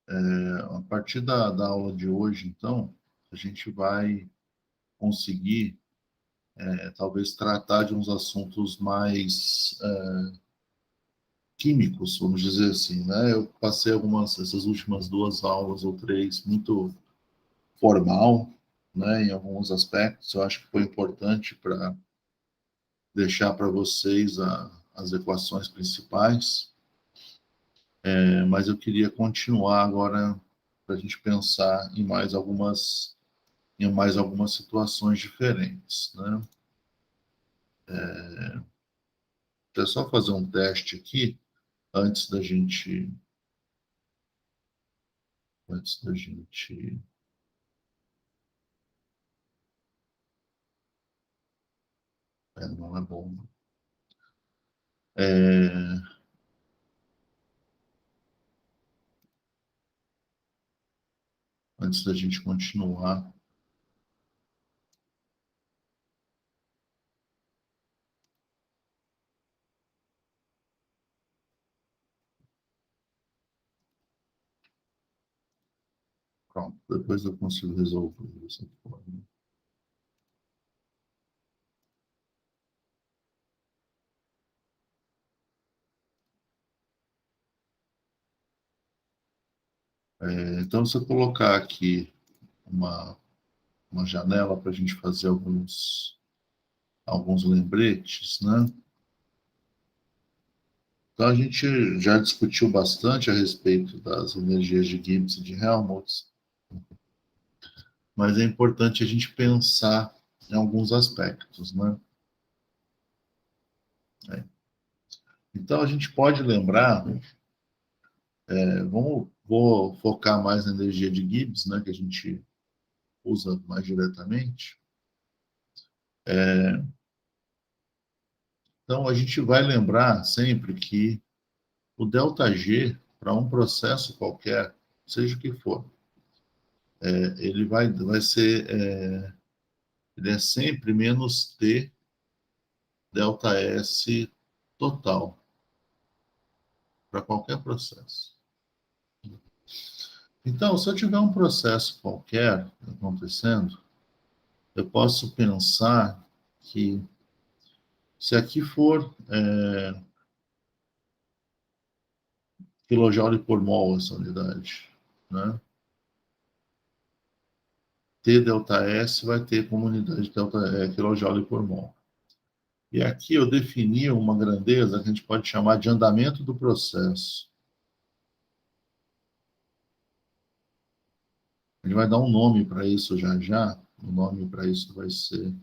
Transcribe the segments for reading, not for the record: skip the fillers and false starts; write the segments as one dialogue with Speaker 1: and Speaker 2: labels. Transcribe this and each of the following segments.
Speaker 1: A partir da aula de hoje, então, a gente vai conseguir, talvez, tratar de uns assuntos mais químicos, vamos dizer assim, né? Eu passei essas últimas 2 aulas ou 3, muito formal, né, em alguns aspectos. Eu acho que foi importante para deixar para vocês as equações principais, mas eu queria continuar agora para a gente pensar em mais algumas situações diferentes, né? Deixa eu só fazer um teste aqui antes da gente antes da gente não é bom. É, Antes da gente continuar, pronto, depois eu consigo resolver dessa forma. Então, se eu colocar aqui uma, uma janela para a gente fazer alguns lembretes, né? Então, a gente já discutiu bastante a respeito das energias de Gibbs e de Helmholtz, mas é importante a gente pensar em alguns aspectos, né? Então, a gente pode lembrar, vou focar mais na energia de Gibbs, né, que a gente usa mais diretamente. Então, a gente vai lembrar sempre que o ΔG, para um processo qualquer, seja o que for, ele vai ser, ele é sempre menos T ΔS total, para qualquer processo. Então, se eu tiver um processo qualquer acontecendo, eu posso pensar que, se aqui for kJ por mol essa unidade, né? T ΔS vai ter como unidade kJ por mol. E aqui eu defini uma grandeza que a gente pode chamar de andamento do processo. A gente vai dar um nome para isso já já. O nome para isso vai ser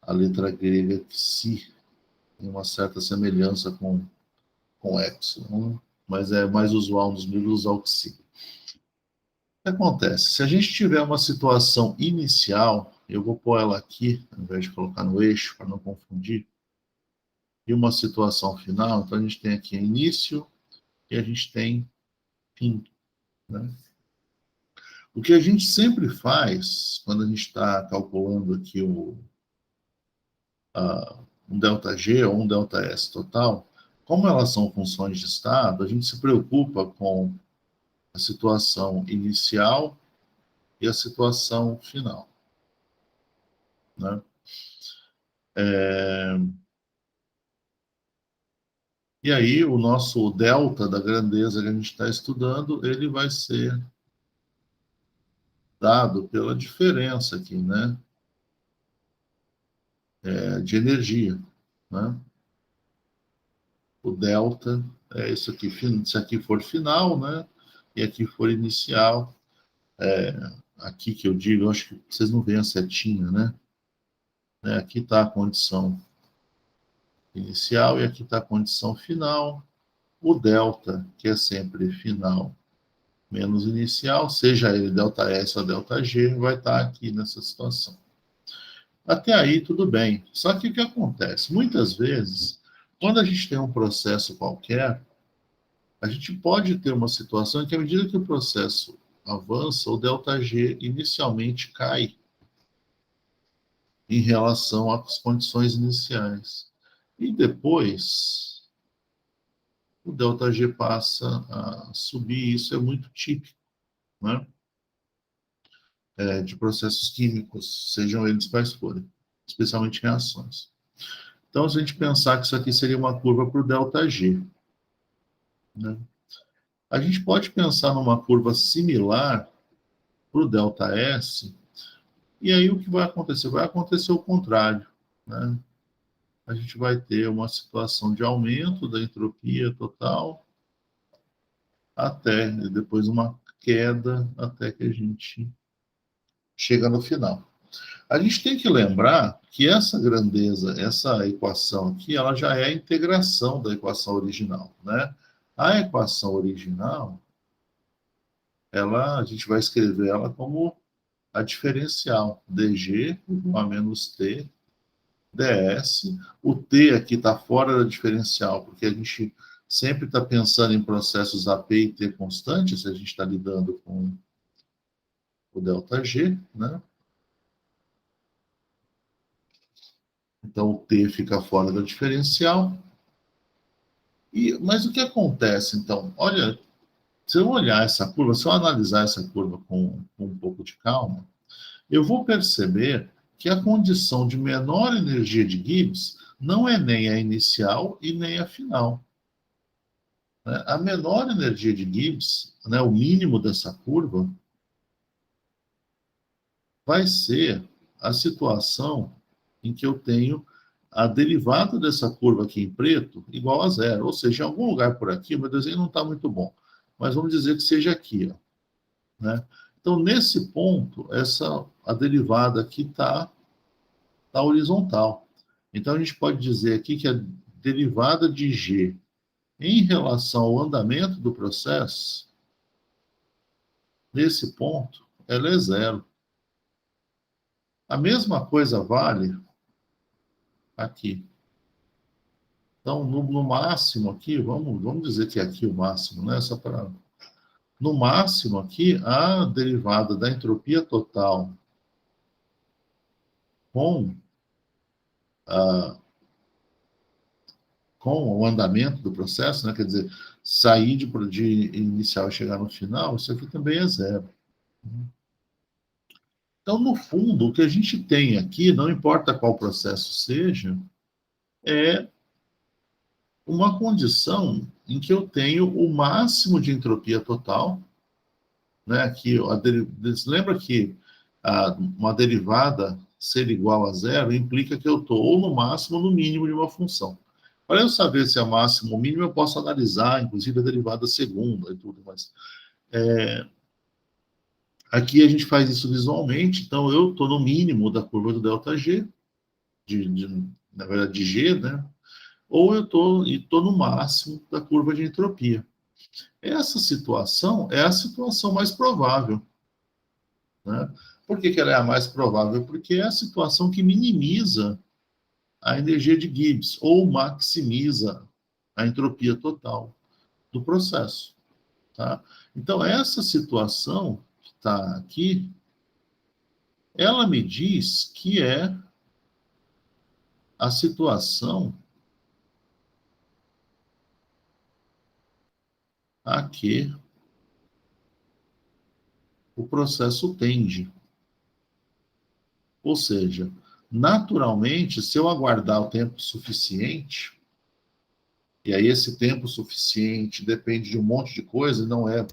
Speaker 1: a letra grega Xi. Tem uma certa semelhança com epsilon, mas é mais usual nos livros usar o Xi. O que acontece? Se a gente tiver uma situação inicial, eu vou pôr ela aqui, ao invés de colocar no eixo, para não confundir, e uma situação final, então a gente tem aqui início e a gente tem fim, né? O que a gente sempre faz, quando a gente está calculando aqui um ΔG ou um ΔS total, como elas são funções de estado, a gente se preocupa com a situação inicial e a situação final, né? E aí o nosso delta da grandeza que a gente está estudando, ele vai ser dado pela diferença aqui, né? De energia, né? O delta é isso aqui, se aqui for final, né? E aqui for inicial, aqui que eu digo, eu acho que vocês não veem a setinha, né? Aqui está a condição inicial e aqui está a condição final. O delta, que é sempre final menos inicial, seja ele ΔS ou ΔG, vai estar aqui nessa situação. Até aí, tudo bem. Só que o que acontece? Muitas vezes, quando a gente tem um processo qualquer, a gente pode ter uma situação em que, à medida que o processo avança, o ΔG inicialmente cai em relação às condições iniciais. E depois, o ΔG passa a subir. Isso é muito típico, né? De processos químicos, sejam eles quais forem, especialmente reações. Então, se a gente pensar que isso aqui seria uma curva para o ΔG, né? A gente pode pensar numa curva similar para o ΔS, e aí o que vai acontecer? Vai acontecer o contrário, né? A gente vai ter uma situação de aumento da entropia total até depois uma queda até que a gente chega no final. A gente tem que lembrar que essa grandeza, essa equação aqui, ela já é a integração da equação original, né? A equação original, a gente vai escrever ela como a diferencial dg a menos t ds. O t aqui está fora da diferencial, porque a gente sempre está pensando em processos AP e T constantes, a gente está lidando com o ΔG, né? Então, o T fica fora da diferencial. Mas o que acontece, então? Olha, se eu olhar essa curva, se eu analisar essa curva com um pouco de calma, eu vou perceber que a condição de menor energia de Gibbs não é nem a inicial e nem a final, né? A menor energia de Gibbs, né, o mínimo dessa curva, vai ser a situação em que eu tenho a derivada dessa curva aqui em preto igual a zero. Ou seja, em algum lugar por aqui, meu desenho não está muito bom, mas vamos dizer que seja aqui, ó, né? Então, nesse ponto, a derivada aqui tá horizontal. Então, a gente pode dizer aqui que a derivada de g em relação ao andamento do processo, nesse ponto, ela é zero. A mesma coisa vale aqui. Então, no máximo aqui, vamos dizer que é aqui o máximo, né? Só para... No máximo aqui, a derivada da entropia total com, a, com o andamento do processo, né? Quer dizer, sair de inicial e chegar no final, isso aqui também é zero. Então, no fundo, o que a gente tem aqui, não importa qual processo seja, é uma condição em que eu tenho o máximo de entropia total, né? Aqui, lembra que uma derivada ser igual a zero implica que eu estou ou no máximo ou no mínimo de uma função. Para eu saber se é máximo ou mínimo, eu posso analisar, inclusive, a derivada segunda e tudo, mas aqui a gente faz isso visualmente, então eu estou no mínimo da curva do ΔG, na verdade de G, né? Ou eu estou no máximo da curva de entropia. Essa situação é a situação mais provável, né? Por que ela é a mais provável? Porque é a situação que minimiza a energia de Gibbs ou maximiza a entropia total do processo, tá? Então, essa situação que está aqui, ela me diz que é a situação a que o processo tende. Ou seja, naturalmente, se eu aguardar o tempo suficiente, e aí esse tempo suficiente depende de um monte de coisa, não é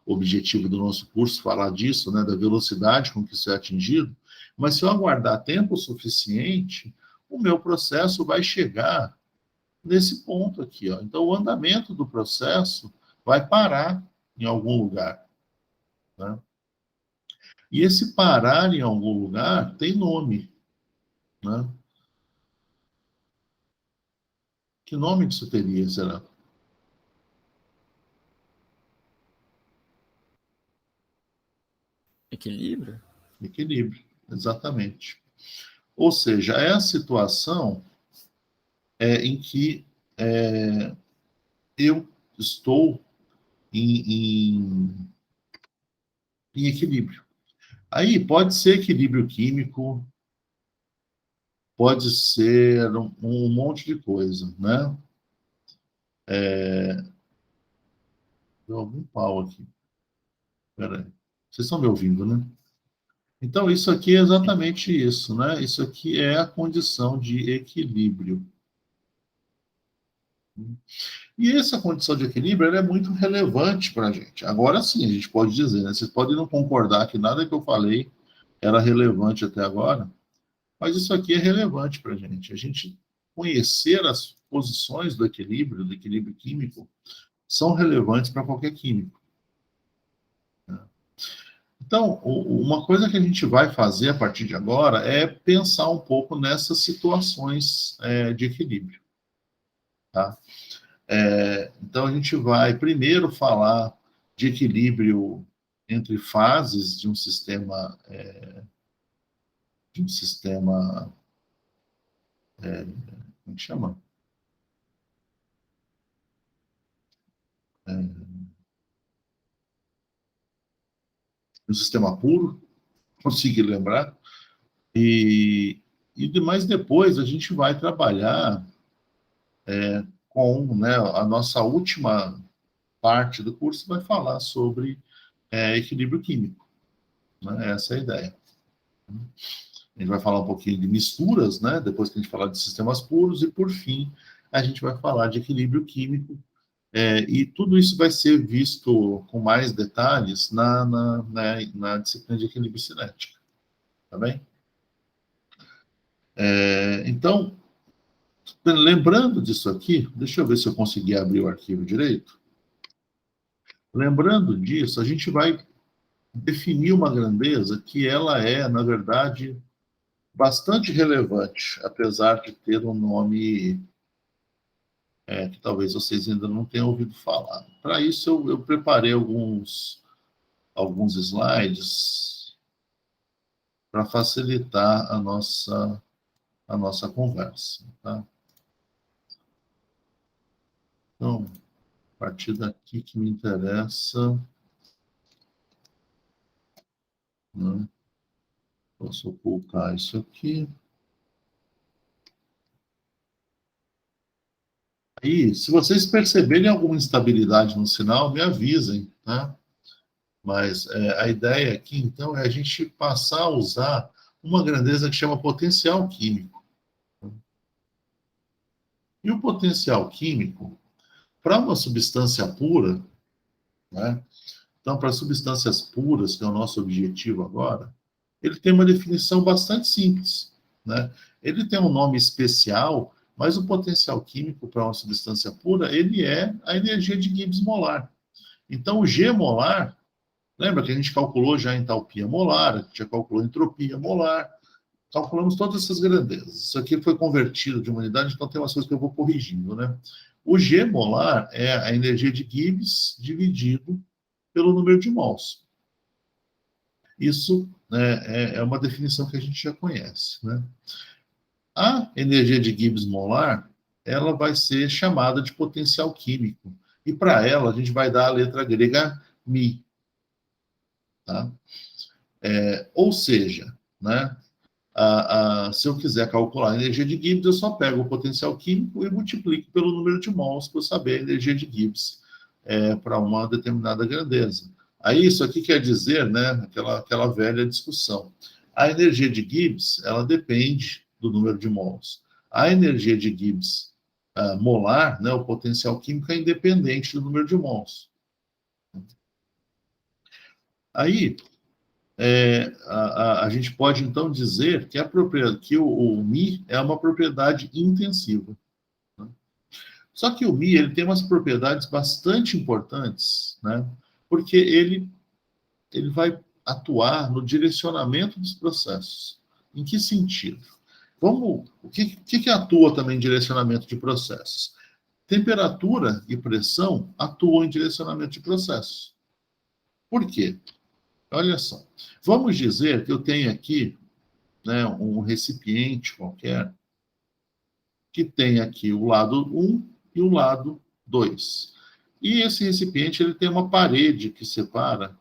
Speaker 1: o objetivo do nosso curso falar disso, né, da velocidade com que isso é atingido, mas se eu aguardar tempo suficiente, o meu processo vai chegar nesse ponto aqui, ó. Então, o andamento do processo vai parar em algum lugar, né? E esse parar em algum lugar tem nome, né? Que nome disso teria, será?
Speaker 2: Equilíbrio?
Speaker 1: Equilíbrio, exatamente. Ou seja, é a situação em que eu estou em, em equilíbrio. Aí pode ser equilíbrio químico, pode ser um monte de coisa, né? Deu algum pau aqui. Espera aí. Vocês estão me ouvindo, né? Então, isso aqui é exatamente isso, né? Isso aqui é a condição de equilíbrio. E essa condição de equilíbrio ela é muito relevante para a gente. Agora sim, a gente pode dizer, né? Vocês podem não concordar que nada que eu falei era relevante até agora, mas isso aqui é relevante para a gente. A gente conhecer as posições do equilíbrio químico, são relevantes para qualquer químico. Né? Então, uma coisa que a gente vai fazer a partir de agora é pensar um pouco nessas situações de equilíbrio. Tá? Então, a gente vai primeiro falar de equilíbrio entre fases de um sistema, como que chama? Um sistema puro, consegui lembrar. E, mais depois a gente vai trabalhar com, né, a nossa última parte do curso vai falar sobre equilíbrio químico. Né? Essa é a ideia. A gente vai falar um pouquinho de misturas, né? Depois que a gente falar de sistemas puros, e por fim, a gente vai falar de equilíbrio químico. E tudo isso vai ser visto com mais detalhes na disciplina de equilíbrio cinético. Tá bem? Então, lembrando disso aqui, deixa eu ver se eu consegui abrir o arquivo direito. Lembrando disso, a gente vai definir uma grandeza que ela é, na verdade, bastante relevante, apesar de ter um nome que talvez vocês ainda não tenham ouvido falar. Para isso, eu preparei alguns slides para facilitar a nossa conversa. Tá? Então, a partir daqui que me interessa, né? Posso ocultar isso aqui. Aí, se vocês perceberem alguma instabilidade no sinal, me avisem, tá? Mas a ideia aqui, então, é a gente passar a usar uma grandeza que chama potencial químico. E o potencial químico, para uma substância pura, né? Então, para substâncias puras, que é o nosso objetivo agora, ele tem uma definição bastante simples, né? Ele tem um nome especial, mas o potencial químico para uma substância pura, ele é a energia de Gibbs molar. Então, o G molar, lembra que a gente calculou já a entalpia molar, a gente já calculou a entropia molar, calculamos todas essas grandezas. Isso aqui foi convertido de uma unidade, então tem umas coisas que eu vou corrigindo, né? O G molar é a energia de Gibbs dividido pelo número de mols. Isso, né, é uma definição que a gente já conhece, né? A energia de Gibbs molar, ela vai ser chamada de potencial químico. E para ela, a gente vai dar a letra grega μ. Tá? Ou seja, né, se eu quiser calcular a energia de Gibbs, eu só pego o potencial químico e multiplico pelo número de mols para eu saber a energia de Gibbs para uma determinada grandeza. Aí isso aqui quer dizer, né, aquela velha discussão. A energia de Gibbs, ela depende do número de mols. A energia de Gibbs molar, né, o potencial químico é independente do número de mols. Aí, a gente pode então dizer que o Mi é uma propriedade intensiva. Né? Só que o Mi ele tem umas propriedades bastante importantes, né? Porque ele vai atuar no direcionamento dos processos. Em que sentido? O que atua também em direcionamento de processos? Temperatura e pressão atuam em direcionamento de processos. Por quê? Olha só. Vamos dizer que eu tenho aqui, né, um recipiente qualquer que tem aqui o lado 1 e o lado 2. E esse recipiente ele tem uma parede que separa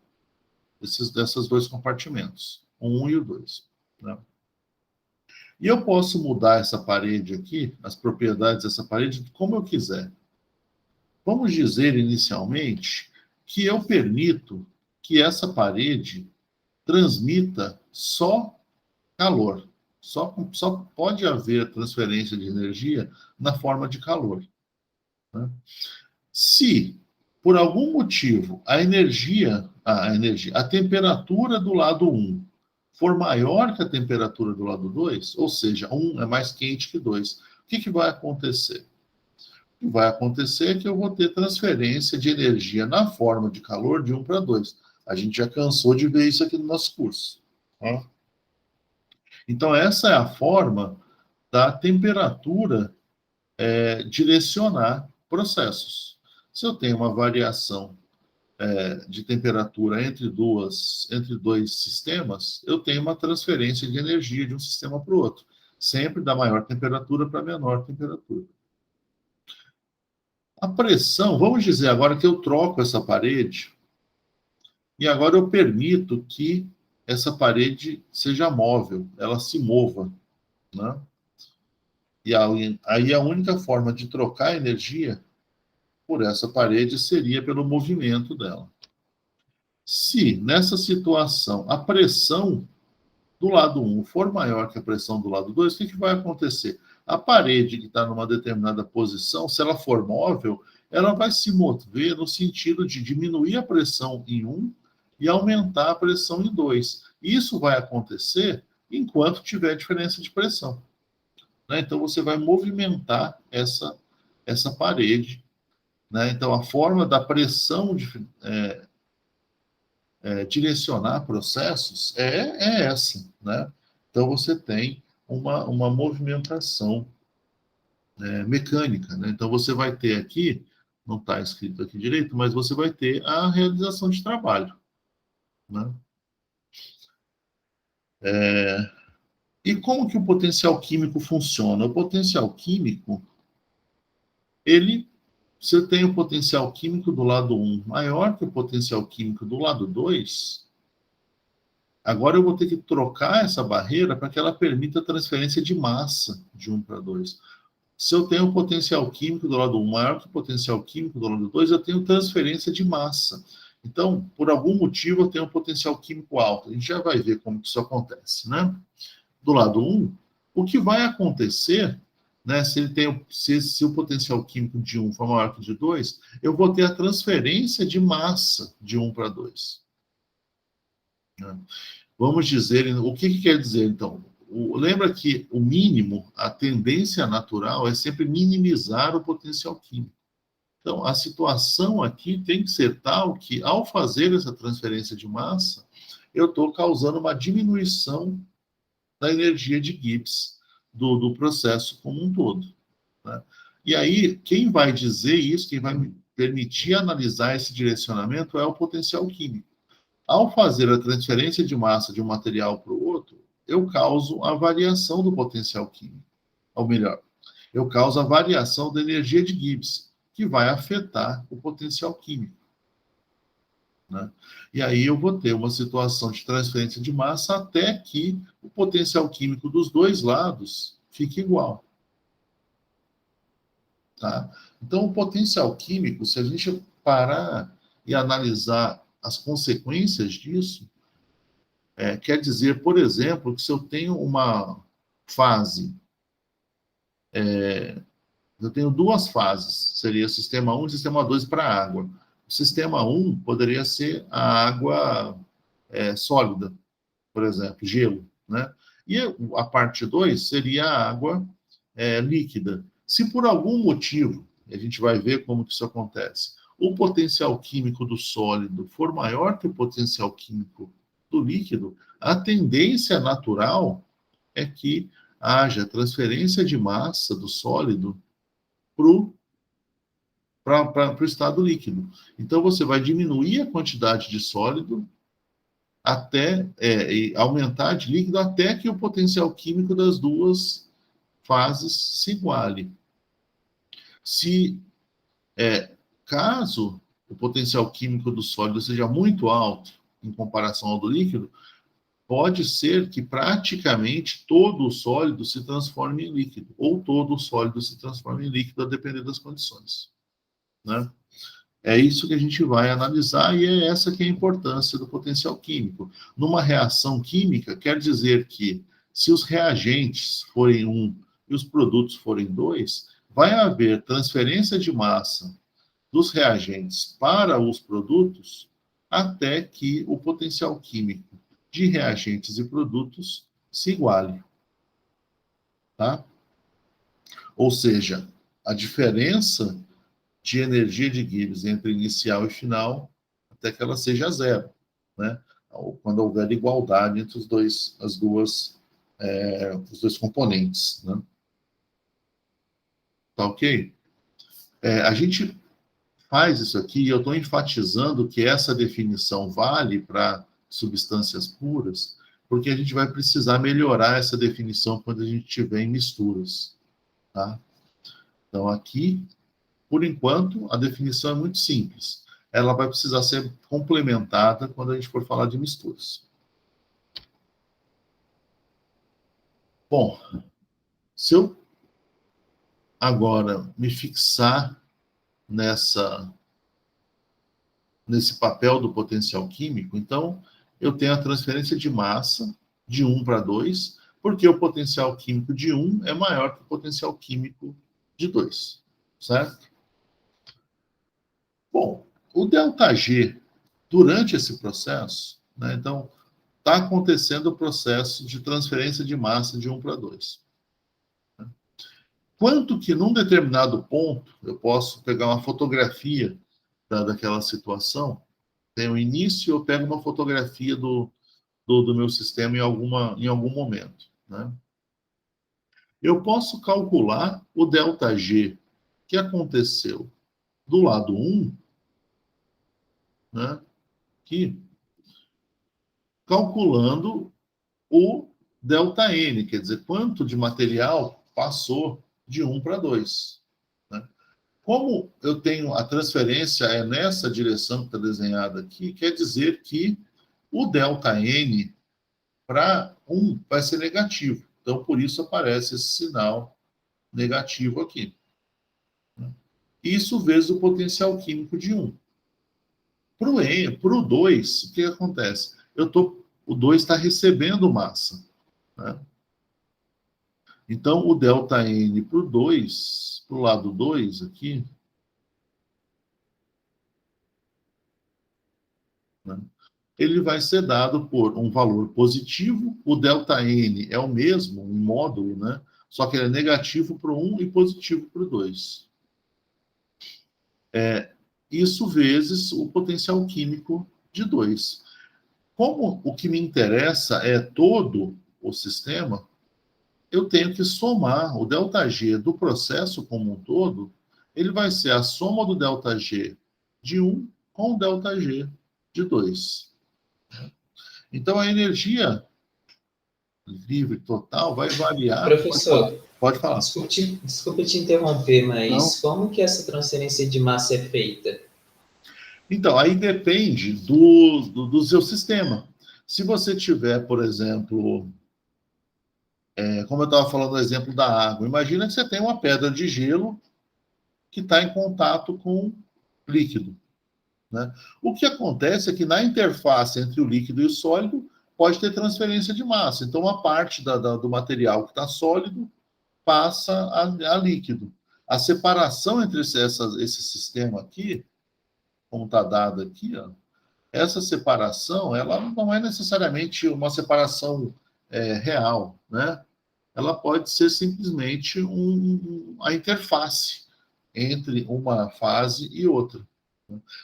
Speaker 1: desses dois compartimentos, o 1 e o 2. Né? E eu posso mudar essa parede aqui, as propriedades dessa parede, como eu quiser. Vamos dizer inicialmente que eu permito que essa parede transmita só calor. Só pode haver transferência de energia na forma de calor. Né? Se, por algum motivo, a temperatura do lado 1 for maior que a temperatura do lado 2, ou seja, 1 é mais quente que 2, o que vai acontecer? O que vai acontecer é que eu vou ter transferência de energia na forma de calor de 1 para 2. A gente já cansou de ver isso aqui no nosso curso. Tá? Então, essa é a forma da temperatura direcionar processos. Se eu tenho uma variação de temperatura entre dois sistemas, eu tenho uma transferência de energia de um sistema para o outro, sempre da maior temperatura para a menor temperatura. A pressão, vamos dizer agora que eu troco essa parede e agora eu permito que essa parede seja móvel, ela se mova, né? E aí a única forma de trocar energia por essa parede seria pelo movimento dela. Se, nessa situação, a pressão do lado 1 for maior que a pressão do lado 2, o que vai acontecer? A parede que está numa determinada posição, se ela for móvel, ela vai se mover no sentido de diminuir a pressão em 1 e aumentar a pressão em 2. Isso vai acontecer enquanto tiver diferença de pressão. Né? Então, você vai movimentar essa parede. Né? Então, a forma da pressão direcionar processos é essa. Né? Então, você tem uma movimentação mecânica. Né? Então, você vai ter aqui, não está escrito aqui direito, mas você vai ter a realização de trabalho. Né? E como que o potencial químico funciona? O potencial químico, se eu tenho o potencial químico do lado 1 maior que o potencial químico do lado 2, agora eu vou ter que trocar essa barreira para que ela permita a transferência de massa de 1 para 2. Se eu tenho o potencial químico do lado 1 maior que o potencial químico do lado 2, eu tenho transferência de massa. Então, por algum motivo, eu tenho um potencial químico alto. A gente já vai ver como que isso acontece, né? Do lado 1, o que vai acontecer, né, se o potencial químico de 1 for maior que o de 2, eu vou ter a transferência de massa de 1 para 2. Né? Vamos dizer, o que quer dizer, então? Lembra que o mínimo, a tendência natural é sempre minimizar o potencial químico. Então, a situação aqui tem que ser tal que, ao fazer essa transferência de massa, eu estou causando uma diminuição da energia de Gibbs do processo como um todo. Né? E aí, quem vai dizer isso, quem vai me permitir analisar esse direcionamento é o potencial químico. Ao fazer a transferência de massa de um material para o outro, eu causo a variação do potencial químico. Ou melhor, eu causo a variação da energia de Gibbs, que vai afetar o potencial químico. Né? E aí eu vou ter uma situação de transferência de massa até que o potencial químico dos dois lados fique igual. Tá? Então, o potencial químico, se a gente parar e analisar as consequências disso, quer dizer, por exemplo, que se eu tenho uma fase, eu tenho duas fases, seria sistema 1 e sistema 2 para a água. O sistema 1 poderia ser a água sólida, por exemplo, gelo, né? E a parte 2 seria a água líquida. Se por algum motivo, a gente vai ver como que isso acontece, o potencial químico do sólido for maior que o potencial químico do líquido, a tendência natural é que haja transferência de massa do sólido para o estado líquido. Então, você vai diminuir a quantidade de sólido e aumentar de líquido até que o potencial químico das duas fases se iguale. Caso o potencial químico do sólido seja muito alto em comparação ao do líquido, pode ser que praticamente todo o sólido se transforme em líquido, ou todo o sólido se transforme em líquido, a depender das condições. Né? É isso que a gente vai analisar e é essa que é a importância do potencial químico. Numa reação química, quer dizer que se os reagentes forem 1 e os produtos forem 2, vai haver transferência de massa dos reagentes para os produtos até que o potencial químico de reagentes e produtos se iguale. Tá? Ou seja, a diferença de energia de Gibbs entre inicial e final até que ela seja zero, né? Quando houver igualdade entre os dois componentes, né? Tá ok? A gente faz isso aqui e eu estou enfatizando que essa definição vale para substâncias puras, porque a gente vai precisar melhorar essa definição quando a gente tiver em misturas, tá? Então aqui, por enquanto, a definição é muito simples. Ela vai precisar ser complementada quando a gente for falar de misturas. Bom, se eu agora me fixar nesse papel do potencial químico, então eu tenho a transferência de massa de 1 para 2, porque o potencial químico de 1 é maior que o potencial químico de 2, certo? Bom, o ΔG, durante esse processo, né, então, está acontecendo o processo de transferência de massa de 1 para 2. Quanto que, num determinado ponto, eu posso pegar uma fotografia daquela situação, tem o início, eu pego uma fotografia do meu sistema em algum momento, né? Eu posso calcular o ΔG que aconteceu do lado 1, né, aqui, calculando o ΔN, quer dizer, quanto de material passou de 1 para 2. Né? Como eu tenho a transferência nessa direção que está desenhada aqui, quer dizer que o ΔN para 1 vai ser negativo. Então, por isso aparece esse sinal negativo aqui. Isso vezes o potencial químico de 1. Para o 2, o que acontece? O 2 está recebendo massa. Né? Então, o ΔN para o 2, para o lado 2 aqui, né, ele vai ser dado por um valor positivo. O ΔN é o mesmo, um módulo, né? Só que ele é negativo para o 1 e positivo para o 2. Isso vezes o potencial químico de 2. Como o que me interessa é todo o sistema, eu tenho que somar o ΔG do processo como um todo, ele vai ser a soma do ΔG de 1 com o ΔG de 2. Então, a energia livre total vai variar...
Speaker 2: Professor,
Speaker 1: pode falar.
Speaker 2: Desculpe te interromper, mas não. Como que essa transferência de massa é feita?
Speaker 1: Então, aí depende do seu sistema. Se você tiver, por exemplo, como eu estava falando do exemplo da água, imagina que você tem uma pedra de gelo que está em contato com líquido. Né? O que acontece é que na interface entre o líquido e o sólido pode ter transferência de massa. Então, uma parte do material que está sólido passa a líquido. A separação entre esse sistema aqui, como está dado aqui, ó, essa separação ela não é necessariamente uma separação real, né? Ela pode ser simplesmente a interface entre uma fase e outra.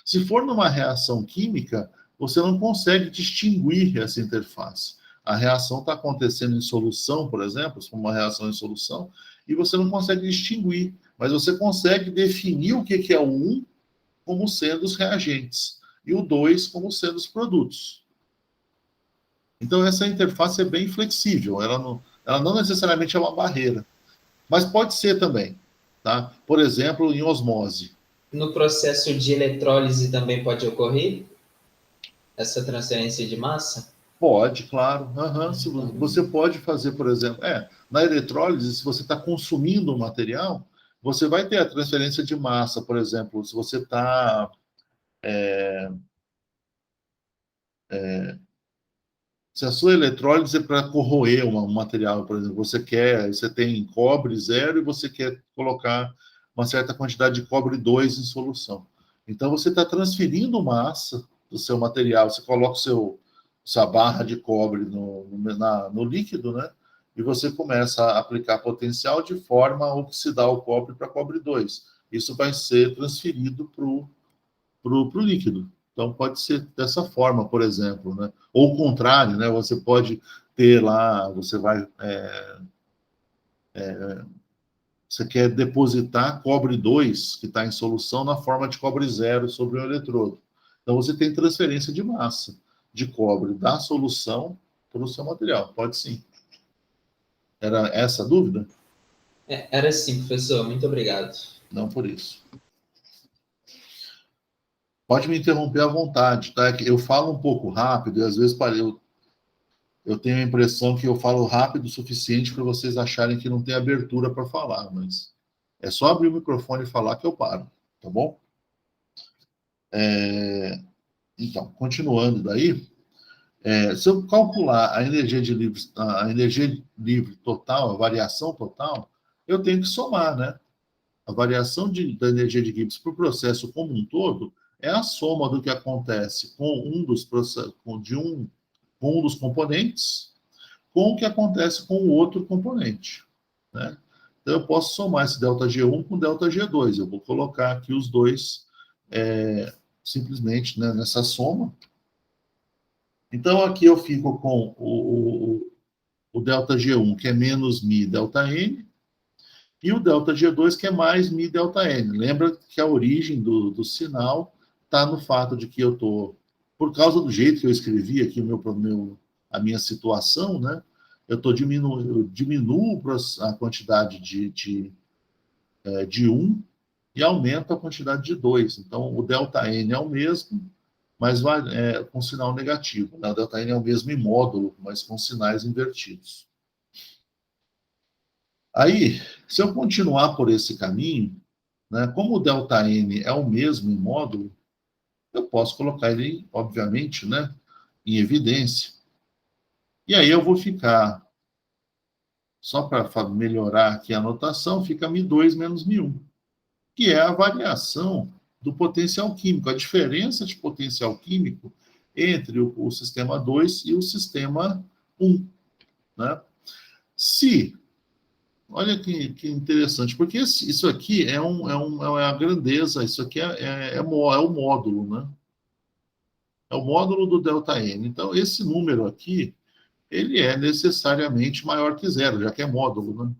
Speaker 1: Se for numa reação química, você não consegue distinguir essa interface. A reação está acontecendo em solução, por exemplo, se for uma reação em solução, e você não consegue distinguir, mas você consegue definir o que é o 1 como sendo os reagentes e o 2 como sendo os produtos. Então, essa interface é bem flexível, ela não necessariamente é uma barreira, mas pode ser também, tá? Por exemplo, em osmose.
Speaker 2: No processo de eletrólise também pode ocorrer essa transferência de massa?
Speaker 1: Pode, claro. Você pode fazer, por exemplo, na eletrólise, se você está consumindo um material, você vai ter a transferência de massa, por exemplo, se você está Se a sua eletrólise é para corroer um material, por exemplo, você tem cobre 0 e você quer colocar uma certa quantidade de cobre 2 em solução. Então, você está transferindo massa do seu material. Você coloca sua barra de cobre no líquido, né? E você começa a aplicar potencial de forma a oxidar o cobre para cobre 2. Isso vai ser transferido para o líquido. Então, pode ser dessa forma, por exemplo, né? Ou o contrário, né? Você pode ter lá, você quer depositar cobre 2, que está em solução, na forma de cobre 0 sobre o eletrodo. Então, você tem transferência de massa de cobre da solução para o seu material. Pode sim. Era essa a dúvida?
Speaker 2: Era sim, professor. Muito obrigado.
Speaker 1: Não por isso. Pode me interromper à vontade, tá? Eu falo um pouco rápido e às vezes eu tenho a impressão que eu falo rápido o suficiente para vocês acharem que não tem abertura para falar, mas é só abrir o microfone e falar que eu paro, tá bom? Então, continuando daí, se eu calcular a energia livre total, a variação total, eu tenho que somar, né? A variação da energia de Gibbs para o processo como um todo é a soma do que acontece com um dos componentes com o que acontece com o outro componente, né? Então, eu posso somar esse ΔG1 com ΔG2. Eu vou colocar aqui os dois simplesmente, né, nessa soma. Então, aqui eu fico com o ΔG1, que é menos μ ΔN, e o ΔG2, que é mais μ ΔN. Lembra que a origem do sinal está no fato de que eu estou, por causa do jeito que eu escrevi aqui a minha situação, né? Eu diminuo a quantidade de 1 e aumento a quantidade de 2. Então, o ΔN é o mesmo, mas com sinal negativo. Né? O ΔN é o mesmo em módulo, mas com sinais invertidos. Aí, se eu continuar por esse caminho, né, como o ΔN é o mesmo em módulo, eu posso colocar ele, obviamente, né, em evidência. E aí eu vou ficar, só para melhorar aqui a anotação, fica μ2 menos μ1, que é a variação do potencial químico, a diferença de potencial químico entre o sistema 2 e o sistema 1. Né? Olha que interessante, porque isso aqui é a grandeza, isso aqui é o módulo, né? É o módulo do ΔN. Então, esse número aqui, ele é necessariamente maior que 0, já que é módulo, né?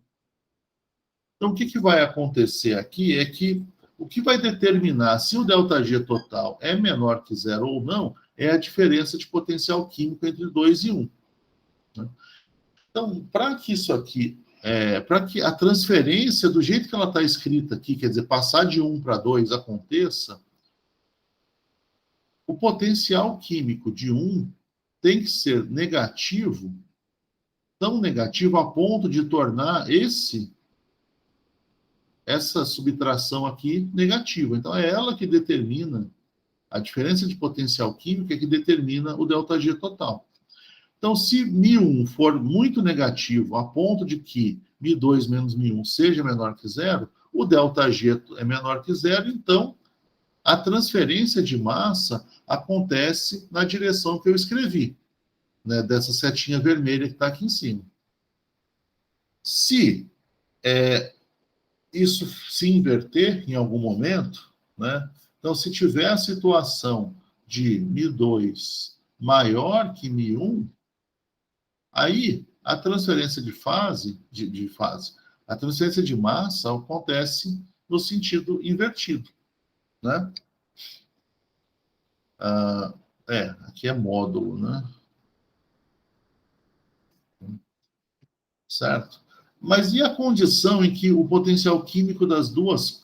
Speaker 1: Então, o que vai acontecer aqui é que o que vai determinar se o ΔG total é menor que 0 ou não é a diferença de potencial químico entre 2 e 1. Né? Então, para que isso aqui, para que a transferência, do jeito que ela está escrita aqui, quer dizer, passar de 1 para 2 aconteça, o potencial químico de 1 tem que ser negativo, tão negativo a ponto de tornar essa subtração aqui negativa. Então, é ela que determina, a diferença de potencial químico é que determina o ΔG total. Então, se μ1 for muito negativo, a ponto de que μ2 menos μ1 seja menor que 0, o ΔG é menor que 0, então a transferência de massa acontece na direção que eu escrevi, né, dessa setinha vermelha que está aqui em cima. Se isso se inverter em algum momento, né, então, se tiver a situação de μ2 maior que μ1, aí a transferência de fase, a transferência de massa acontece no sentido invertido, né? Aqui é módulo, né? Certo? Mas e a condição em que o potencial químico das duas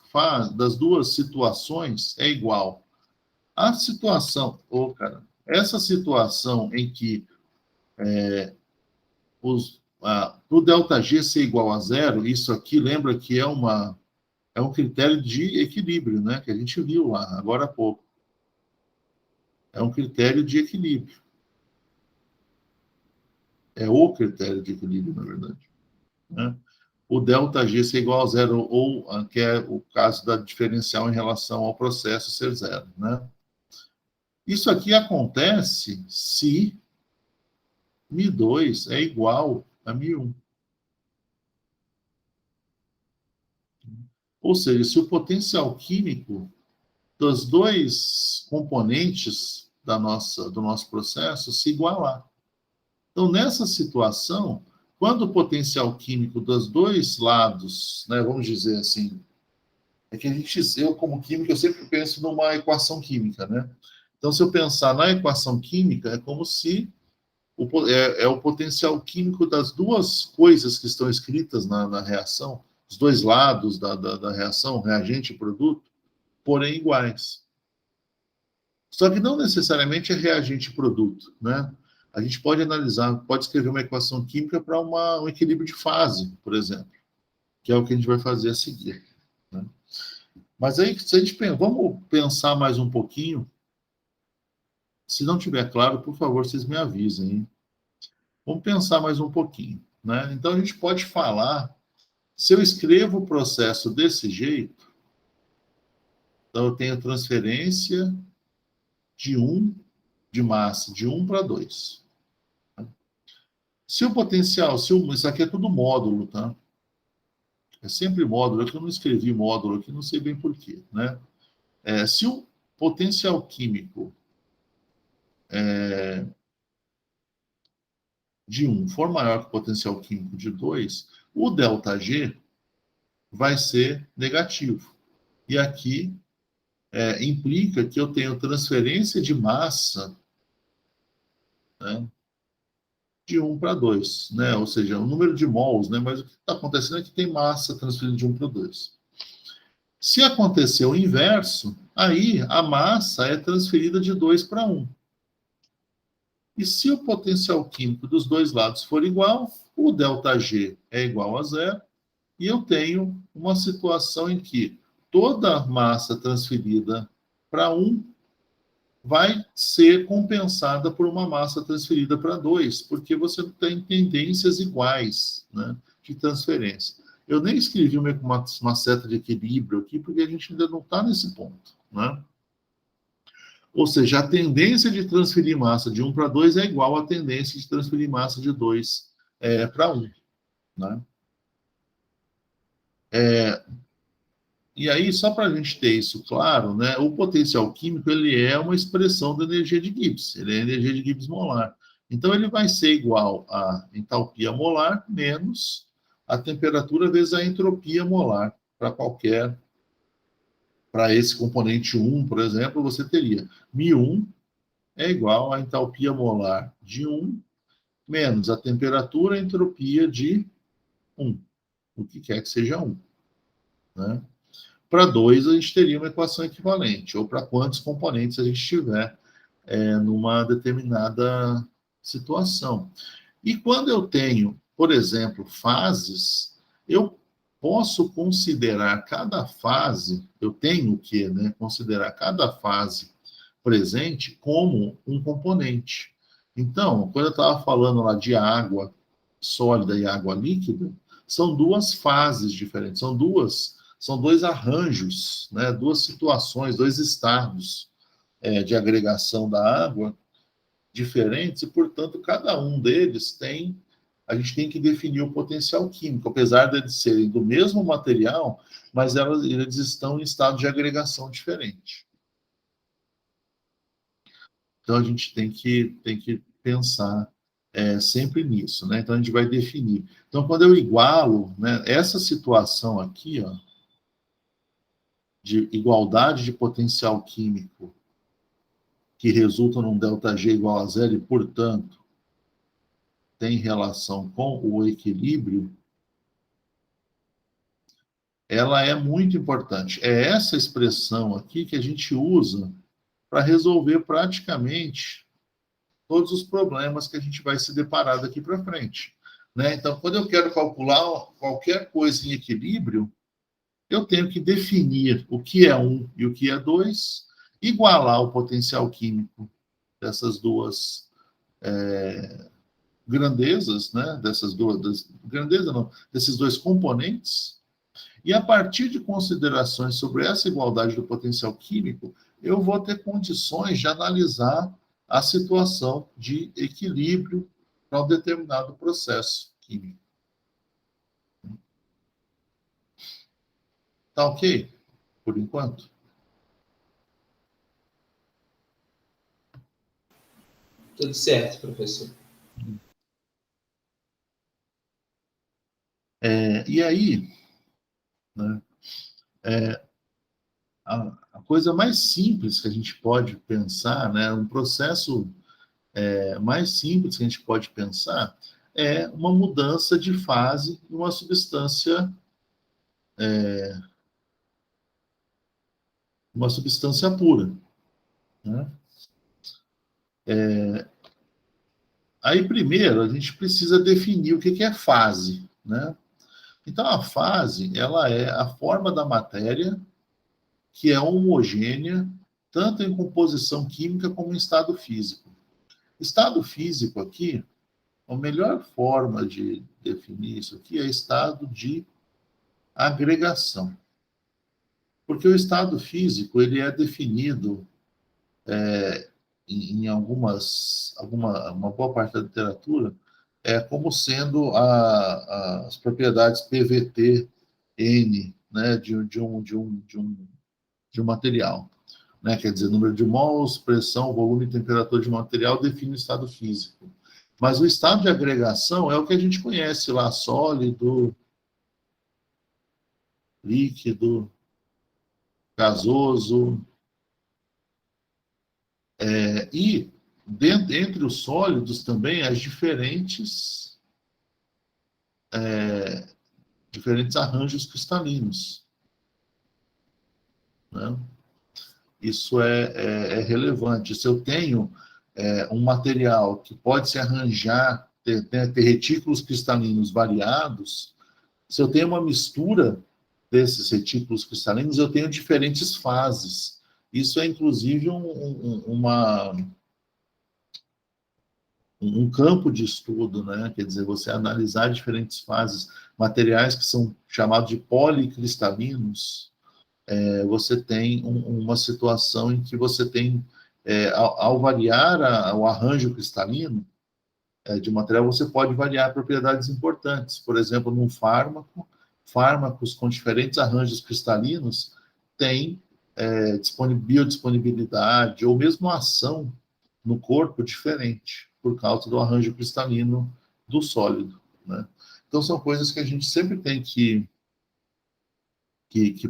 Speaker 1: situações é igual? A situação, essa situação em que para o ΔG ser igual a 0, isso aqui lembra que é um critério de equilíbrio, né? Que a gente viu lá agora há pouco. É um critério de equilíbrio. É o critério de equilíbrio, na verdade. Né? O ΔG ser igual a zero, ou que é o caso da diferencial em relação ao processo ser zero. Né? Isso aqui acontece se μ2 é igual a μ1. Ou seja, se o potencial químico dos dois componentes do nosso processo se igualar. Então, nessa situação, quando o potencial químico dos dois lados, né, vamos dizer assim, é que eu como químico, eu sempre penso numa equação química, né? Então, se eu pensar na equação química, é como se é o potencial químico das duas coisas que estão escritas na reação, os dois lados da reação, reagente e produto, porém iguais. Só que não necessariamente é reagente e produto, né? A gente pode analisar, pode escrever uma equação química para um equilíbrio de fase, por exemplo, que é o que a gente vai fazer a seguir. Né? Mas aí, se a gente vamos pensar mais um pouquinho. Se não tiver claro, por favor, vocês me avisem. Hein? Vamos pensar mais um pouquinho. Né? Então, a gente pode falar, se eu escrevo o processo desse jeito, então eu tenho transferência de massa de 1 para 2. Se o potencial, isso aqui é tudo módulo, tá? É sempre módulo, é que eu não escrevi módulo aqui, não sei bem porquê, né? Se o potencial químico de 1 for maior que o potencial químico de 2, o ΔG vai ser negativo. E aqui implica que eu tenho transferência de massa, né, de 1 para 2, né? Ou seja, o número de mols, né? Mas o que está acontecendo é que tem massa transferida de 1 para 2. Se acontecer o inverso, aí a massa é transferida de 2 para 1. E se o potencial químico dos dois lados for igual, o ΔG é igual a zero, e eu tenho uma situação em que toda a massa transferida para 1 vai ser compensada por uma massa transferida para 2, porque você tem tendências iguais, né, de transferência. Eu nem escrevi uma seta de equilíbrio aqui, porque a gente ainda não está nesse ponto. Né? Ou seja, a tendência de transferir massa de 1 para 2 é igual à tendência de transferir massa de 2 para 1. Né? E aí, só para a gente ter isso claro, né, o potencial químico ele é uma expressão da energia de Gibbs, ele é a energia de Gibbs molar. Então, ele vai ser igual à entalpia molar menos a temperatura vezes a entropia molar para esse componente 1, por exemplo, você teria μ1 é igual à entalpia molar de 1 menos a temperatura e a entropia de 1, o que quer que seja 1. Né? Para 2, a gente teria uma equação equivalente, ou para quantos componentes a gente tiver numa determinada situação. E quando eu tenho, por exemplo, fases, eu posso considerar cada fase, eu tenho que considerar cada fase presente como um componente. Então, quando eu estava falando lá de água sólida e água líquida, são duas fases diferentes, são dois arranjos, né, duas situações, dois estados de agregação da água diferentes, e, portanto, cada um deles a gente tem que definir o potencial químico, apesar de eles serem do mesmo material, mas eles estão em estado de agregação diferente. Então, a gente tem que pensar sempre nisso, né? Então, a gente vai definir. Então, quando eu igualo, né, essa situação aqui, ó, de igualdade de potencial químico, que resulta num ΔG igual a zero e, portanto, tem relação com o equilíbrio, ela é muito importante. É essa expressão aqui que a gente usa para resolver praticamente todos os problemas que a gente vai se deparar daqui para frente. Né? Então, quando eu quero calcular qualquer coisa em equilíbrio, eu tenho que definir o que é 1 e o que é 2, igualar o potencial químico dessas duas grandezas, né? Desses dois componentes, e a partir de considerações sobre essa igualdade do potencial químico, eu vou ter condições de analisar a situação de equilíbrio para um determinado processo químico. Tá ok? Por enquanto?
Speaker 2: Tudo certo, professor.
Speaker 1: E aí, né, a coisa mais simples que a gente pode pensar, né, um processo mais simples que a gente pode pensar é uma mudança de fase de uma substância pura, né? Aí, primeiro, a gente precisa definir o que é fase, né? Então, a fase, ela é a forma da matéria que é homogênea, tanto em composição química como em estado físico. Estado físico aqui, a melhor forma de definir isso aqui é estado de agregação. Porque o estado físico, ele é definido em uma boa parte da literatura, como sendo as propriedades PVT-N, né, de um material. Né? Quer dizer, número de mols, pressão, volume e temperatura de material define o estado físico. Mas o estado de agregação é o que a gente conhece lá, sólido, líquido, gasoso. E entre os sólidos também as diferentes arranjos cristalinos, né? Isso é relevante. Se eu tenho um material que pode se arranjar, ter retículos cristalinos variados, se eu tenho uma mistura desses retículos cristalinos, eu tenho diferentes fases. Isso é, inclusive, um campo de estudo, né? Quer dizer, você analisar diferentes fases, materiais que são chamados de policristalinos, você tem uma situação em que você tem, ao variar o arranjo cristalino de material, você pode variar propriedades importantes. Por exemplo, num fármaco, fármacos com diferentes arranjos cristalinos têm biodisponibilidade ou mesmo ação no corpo diferente, por causa do arranjo cristalino do sólido, né? Então, são coisas que a gente sempre tem que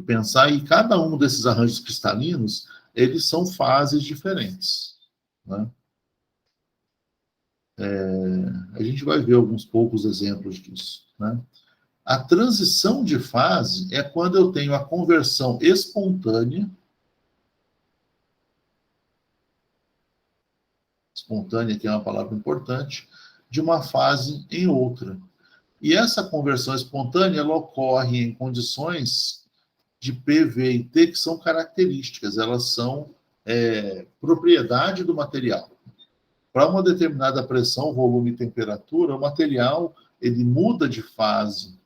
Speaker 1: pensar, e cada um desses arranjos cristalinos, eles são fases diferentes, né? A gente vai ver alguns poucos exemplos disso, né? A transição de fase é quando eu tenho a conversão espontânea, que é uma palavra importante, de uma fase em outra. E essa conversão espontânea, ela ocorre em condições de PV e T que são características, elas são propriedade do material. Para uma determinada pressão, volume e temperatura, o material ele muda de fase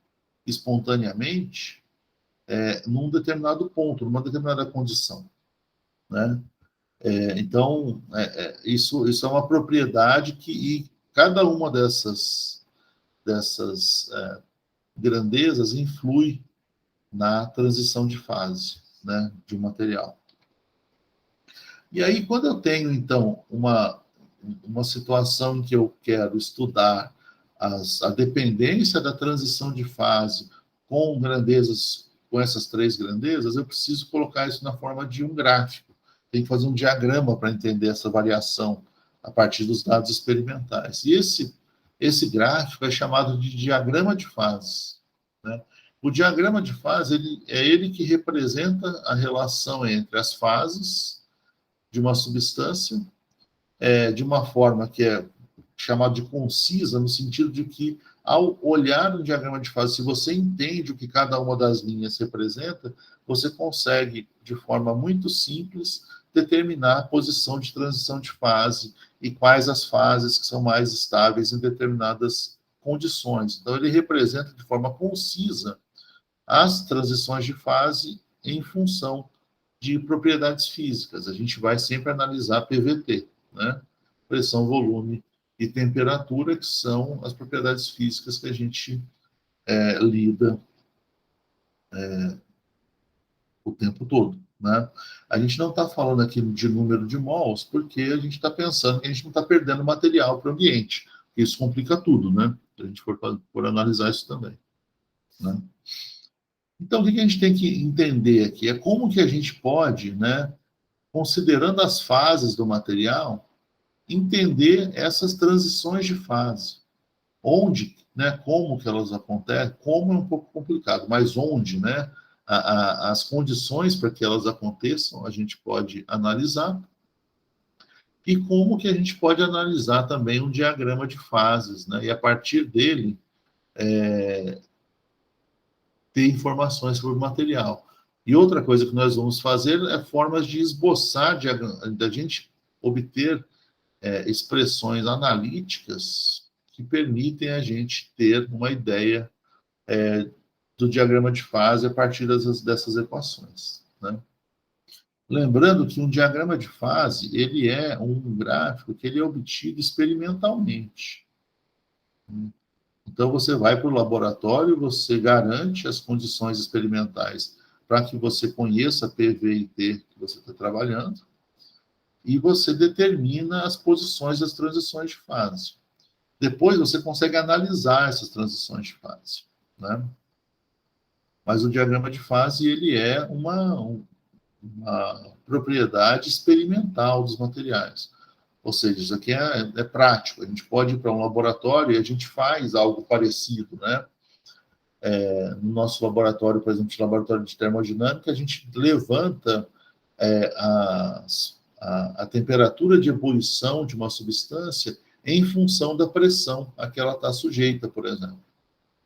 Speaker 1: espontaneamente num determinado ponto, numa determinada condição, né? Então, isso é uma propriedade e cada uma dessas grandezas influi na transição de fase, né, de um material. E aí, quando eu tenho, então, uma situação em que eu quero estudar a dependência da transição de fase com grandezas, com essas três grandezas, eu preciso colocar isso na forma de um gráfico. Tem que fazer um diagrama para entender essa variação a partir dos dados experimentais. E esse gráfico é chamado de diagrama de fases, né? O diagrama de fase, ele que representa a relação entre as fases de uma substância, de uma forma que é chamada de concisa, no sentido de que, ao olhar no diagrama de fase, se você entende o que cada uma das linhas representa, você consegue, de forma muito simples, determinar a posição de transição de fase e quais as fases que são mais estáveis em determinadas condições. Então, ele representa de forma concisa as transições de fase em função de propriedades físicas. A gente vai sempre analisar PVT, né? Pressão, volume e temperatura, que são as propriedades físicas que a gente lida o tempo todo, né? A gente não está falando aqui de número de mols, porque a gente está pensando que a gente não está perdendo material para o ambiente. Isso complica tudo, né? Se a gente for analisar isso também, né? Então, o que a gente tem que entender aqui é como que a gente pode, né, considerando as fases do material, entender essas transições de fase. Onde, né, como que elas acontecem, como é um pouco complicado, mas onde, né, as condições para que elas aconteçam, a gente pode analisar, e como que a gente pode analisar também um diagrama de fases, né, e a partir dele, ter informações sobre o material. E outra coisa que nós vamos fazer é formas de esboçar, da gente obter expressões analíticas que permitem a gente ter uma ideia do diagrama de fase a partir dessas equações, né? Lembrando que um diagrama de fase, ele é um gráfico que ele é obtido experimentalmente. Então, você vai para o laboratório, você garante as condições experimentais para que você conheça PV e T que você está trabalhando, e você determina as posições das transições de fase. Depois, você consegue analisar essas transições de fase, né? Mas o diagrama de fase, ele é uma propriedade experimental dos materiais. Ou seja, isso aqui é prático. A gente pode ir para um laboratório e a gente faz algo parecido, né? No nosso laboratório, por exemplo, no laboratório de termodinâmica, a gente levanta a temperatura de ebulição de uma substância em função da pressão a que ela está sujeita, por exemplo,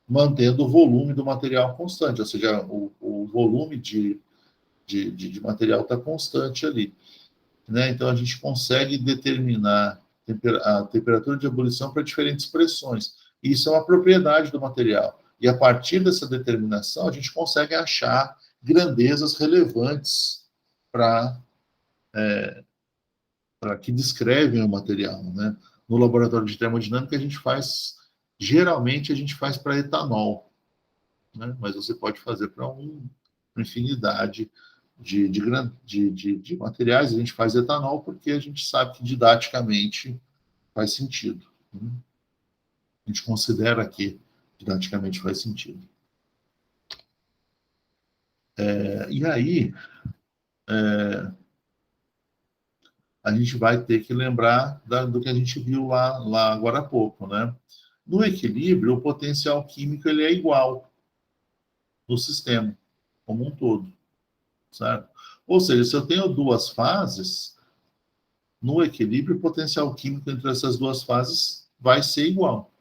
Speaker 1: mantendo o volume do material constante, ou seja, o volume de material está constante ali, né? Então, a gente consegue determinar a temperatura de ebulição para diferentes pressões. Isso é uma propriedade do material. E, a partir dessa determinação, a gente consegue achar grandezas relevantes para que descrevem o material, né? No laboratório de termodinâmica, geralmente, a gente faz para etanol, né? Mas você pode fazer para uma infinidade de materiais. A gente faz etanol porque a gente sabe que didaticamente faz sentido, né? A gente considera que didaticamente faz sentido. E aí, a gente vai ter que lembrar do que a gente viu lá agora há pouco, né? No equilíbrio, o potencial químico ele é igual no sistema como um todo, certo? Ou seja, se eu tenho duas fases, no equilíbrio, o potencial químico entre essas duas fases vai ser igual,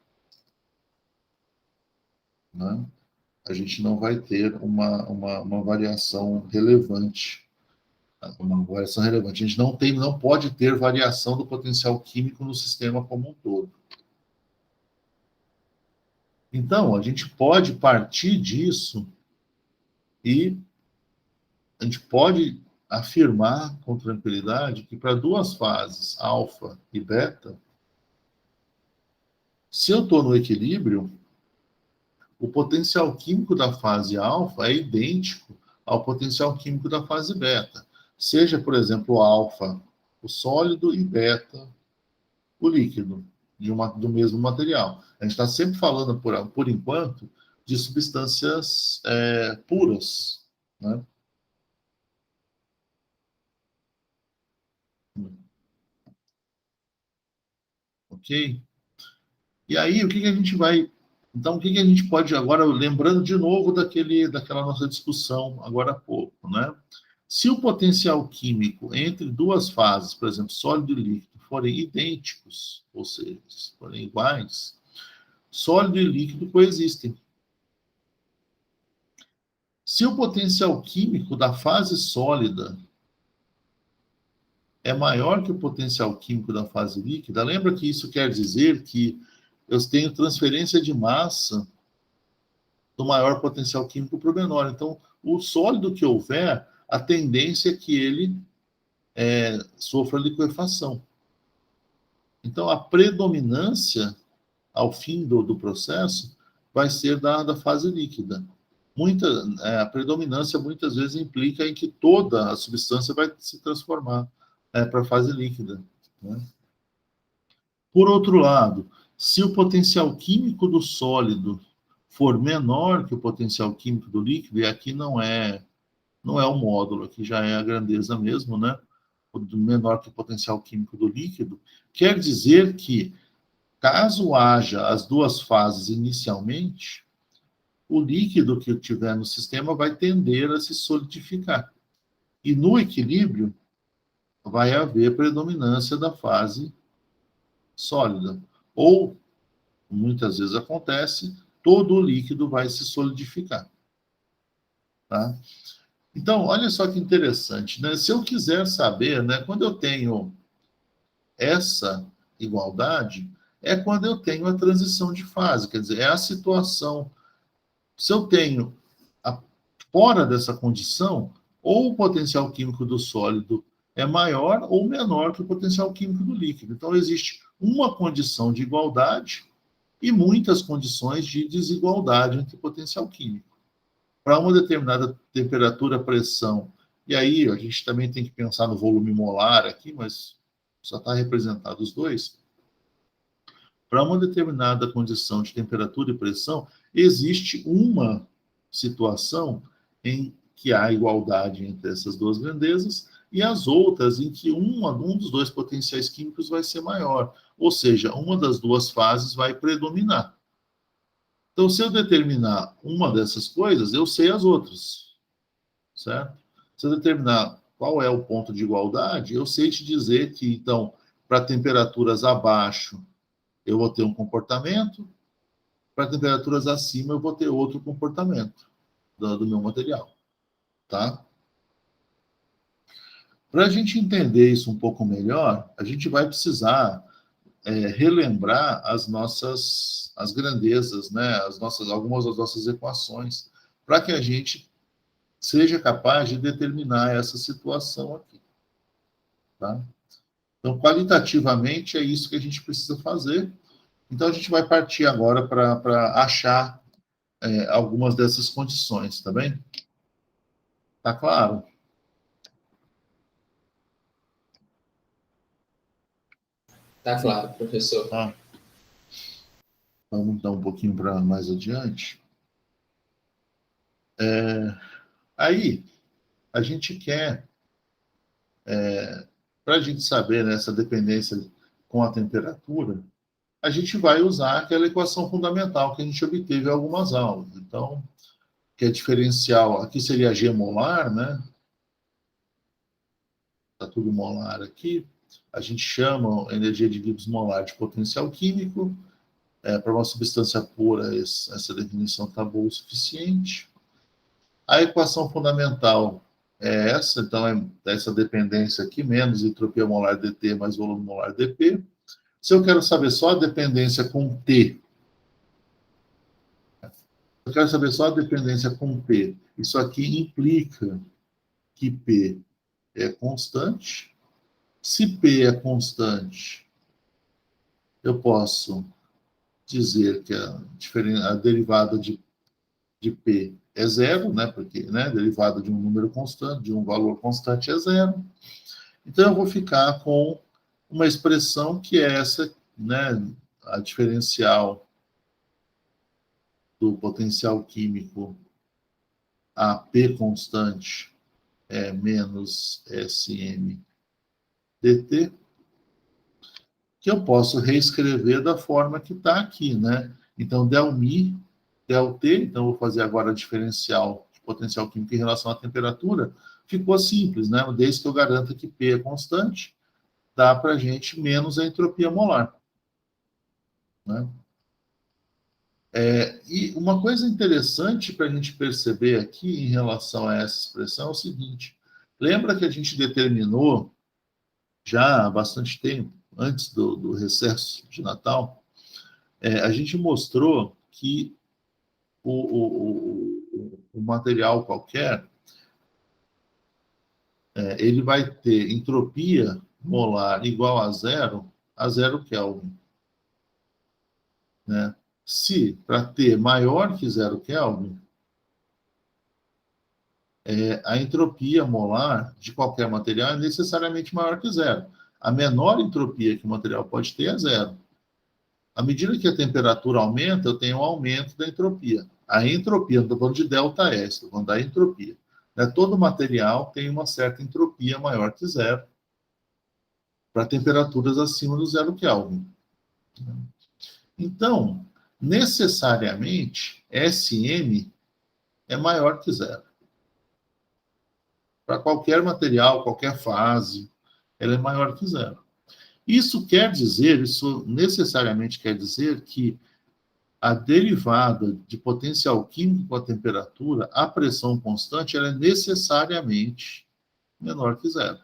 Speaker 1: né? A gente não vai ter uma variação relevante. Uma variação relevante. A gente não pode ter variação do potencial químico no sistema como um todo. Então, a gente pode partir disso e a gente pode afirmar com tranquilidade que para duas fases, alfa e beta, se eu estou no equilíbrio, o potencial químico da fase alfa é idêntico ao potencial químico da fase beta. Seja, por exemplo, alfa, o sólido, e beta, o líquido, do mesmo material. A gente está sempre falando, por enquanto, de substâncias puras, né? Ok? E aí, o que a gente vai... Então, o que a gente pode agora, lembrando de novo daquela nossa discussão agora há pouco, né? Se o potencial químico entre duas fases, por exemplo, sólido e líquido, forem idênticos, ou seja, forem iguais, sólido e líquido coexistem. Se o potencial químico da fase sólida é maior que o potencial químico da fase líquida, lembra que isso quer dizer que eu tenho transferência de massa do maior potencial químico para o menor. Então, o sólido que houver, a tendência é que ele sofra liquefação. Então, a predominância, ao fim do processo, vai ser da fase líquida. A predominância muitas vezes implica em que toda a substância vai se transformar para a fase líquida. Né? Por outro lado, se o potencial químico do sólido for menor que o potencial químico do líquido, e aqui não é o módulo, aqui já é a grandeza mesmo, né? Menor que o potencial químico do líquido, quer dizer que, caso haja as duas fases inicialmente, o líquido que tiver no sistema vai tender a se solidificar. E no equilíbrio, vai haver predominância da fase sólida. Ou, muitas vezes acontece, todo o líquido vai se solidificar. Tá? Então, olha só que interessante, né? Se eu quiser saber, né, quando eu tenho essa igualdade, é quando eu tenho a transição de fase, quer dizer, é a situação. Se eu tenho fora dessa condição, ou o potencial químico do sólido é maior ou menor que o potencial químico do líquido. Então, existe uma condição de igualdade e muitas condições de desigualdade entre potencial químico. Para uma determinada temperatura, pressão, e aí a gente também tem que pensar no volume molar aqui, mas só está representado os dois. Para uma determinada condição de temperatura e pressão, existe uma situação em que há igualdade entre essas duas grandezas e as outras em que um dos dois potenciais químicos vai ser maior. Ou seja, uma das duas fases vai predominar. Então, se eu determinar uma dessas coisas, eu sei as outras, certo? Se eu determinar qual é o ponto de igualdade, eu sei te dizer que, então, para temperaturas abaixo, eu vou ter um comportamento, para temperaturas acima, eu vou ter outro comportamento do meu material, tá? Para a gente entender isso um pouco melhor, a gente vai precisar relembrar as grandezas, né? Algumas das nossas equações, para que a gente seja capaz de determinar essa situação aqui, tá? Então, qualitativamente, é isso que a gente precisa fazer. Então, a gente vai partir agora para achar algumas dessas condições, tá bem? Tá claro?
Speaker 2: Tá claro, professor.
Speaker 1: Tá. Vamos dar um pouquinho para mais adiante. Aí, a gente quer, para a gente saber né, essa dependência com a temperatura, a gente vai usar aquela equação fundamental que a gente obteve em algumas aulas. Então, que é diferencial, aqui seria G molar, né? Está tudo molar aqui. A gente chama a energia de Gibbs molar de potencial químico. Para uma substância pura, essa definição está boa o suficiente. A equação fundamental é essa, então é essa dependência aqui, menos entropia molar dt mais volume molar dp. Se eu quero saber só a dependência com T, eu quero saber só a dependência com P, isso aqui implica que P é constante. Se P é constante, eu posso dizer que a derivada de P é zero, né? Porque né, derivada de um número constante, de um valor constante é zero. Então, eu vou ficar com uma expressão que é essa, né? A diferencial do potencial químico a P constante é menos SM dt, que eu posso reescrever da forma que está aqui, né? Então, del mi, del T, então eu vou fazer agora a diferencial de potencial químico em relação à temperatura, ficou simples, né? Desde que eu garanta que P é constante, dá para a gente menos a entropia molar, né? E uma coisa interessante para a gente perceber aqui em relação a essa expressão é o seguinte: lembra que a gente determinou já há bastante tempo, antes do recesso de Natal, a gente mostrou que o material qualquer, ele vai ter entropia molar igual a zero Kelvin. Né? Se, para ter maior que 0 Kelvin, a entropia molar de qualquer material é necessariamente maior que zero. A menor entropia que o material pode ter é zero. À medida que a temperatura aumenta, eu tenho um aumento da entropia. A entropia, não estou falando de ΔS, estou falando da entropia. Todo material tem uma certa entropia maior que zero para temperaturas acima do 0 Kelvin. Então, necessariamente, Sm é maior que zero. Para qualquer material, qualquer fase, ela é maior que zero. Isso necessariamente quer dizer que a derivada de potencial químico com a temperatura, a pressão constante, ela é necessariamente menor que zero.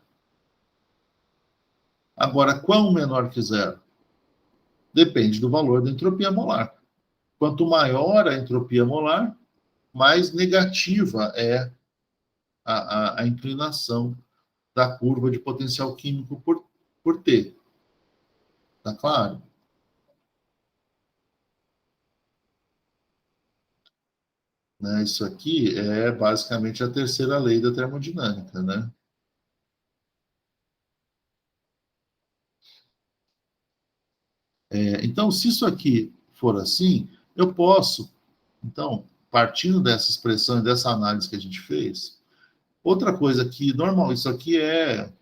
Speaker 1: Agora, quão menor que zero? Depende do valor da entropia molar. Quanto maior a entropia molar, mais negativa é a inclinação da curva de potencial químico por T. Tá claro? Né? Isso aqui é basicamente a terceira lei da termodinâmica, né? Então, se isso aqui for assim, eu posso, então, partindo dessa expressão e dessa análise que a gente fez, outra coisa que, normal, isso aqui é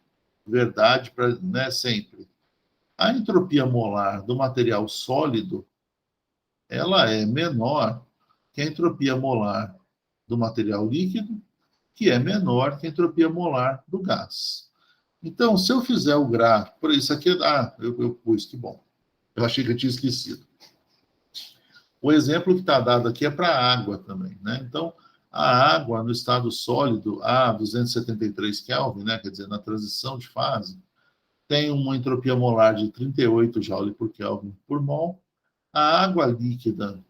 Speaker 1: verdade para, né, sempre. A entropia molar do material sólido, ela é menor que a entropia molar do material líquido, que é menor que a entropia molar do gás. Então, se eu fizer o gráfico, por isso aqui, eu pus, que bom. Eu achei que eu tinha esquecido. O exemplo que está dado aqui é para a água também, né? Então, a água no estado sólido a 273 Kelvin, né? Quer dizer, na transição de fase, tem uma entropia molar de 38 joule por Kelvin por mol. A água líquida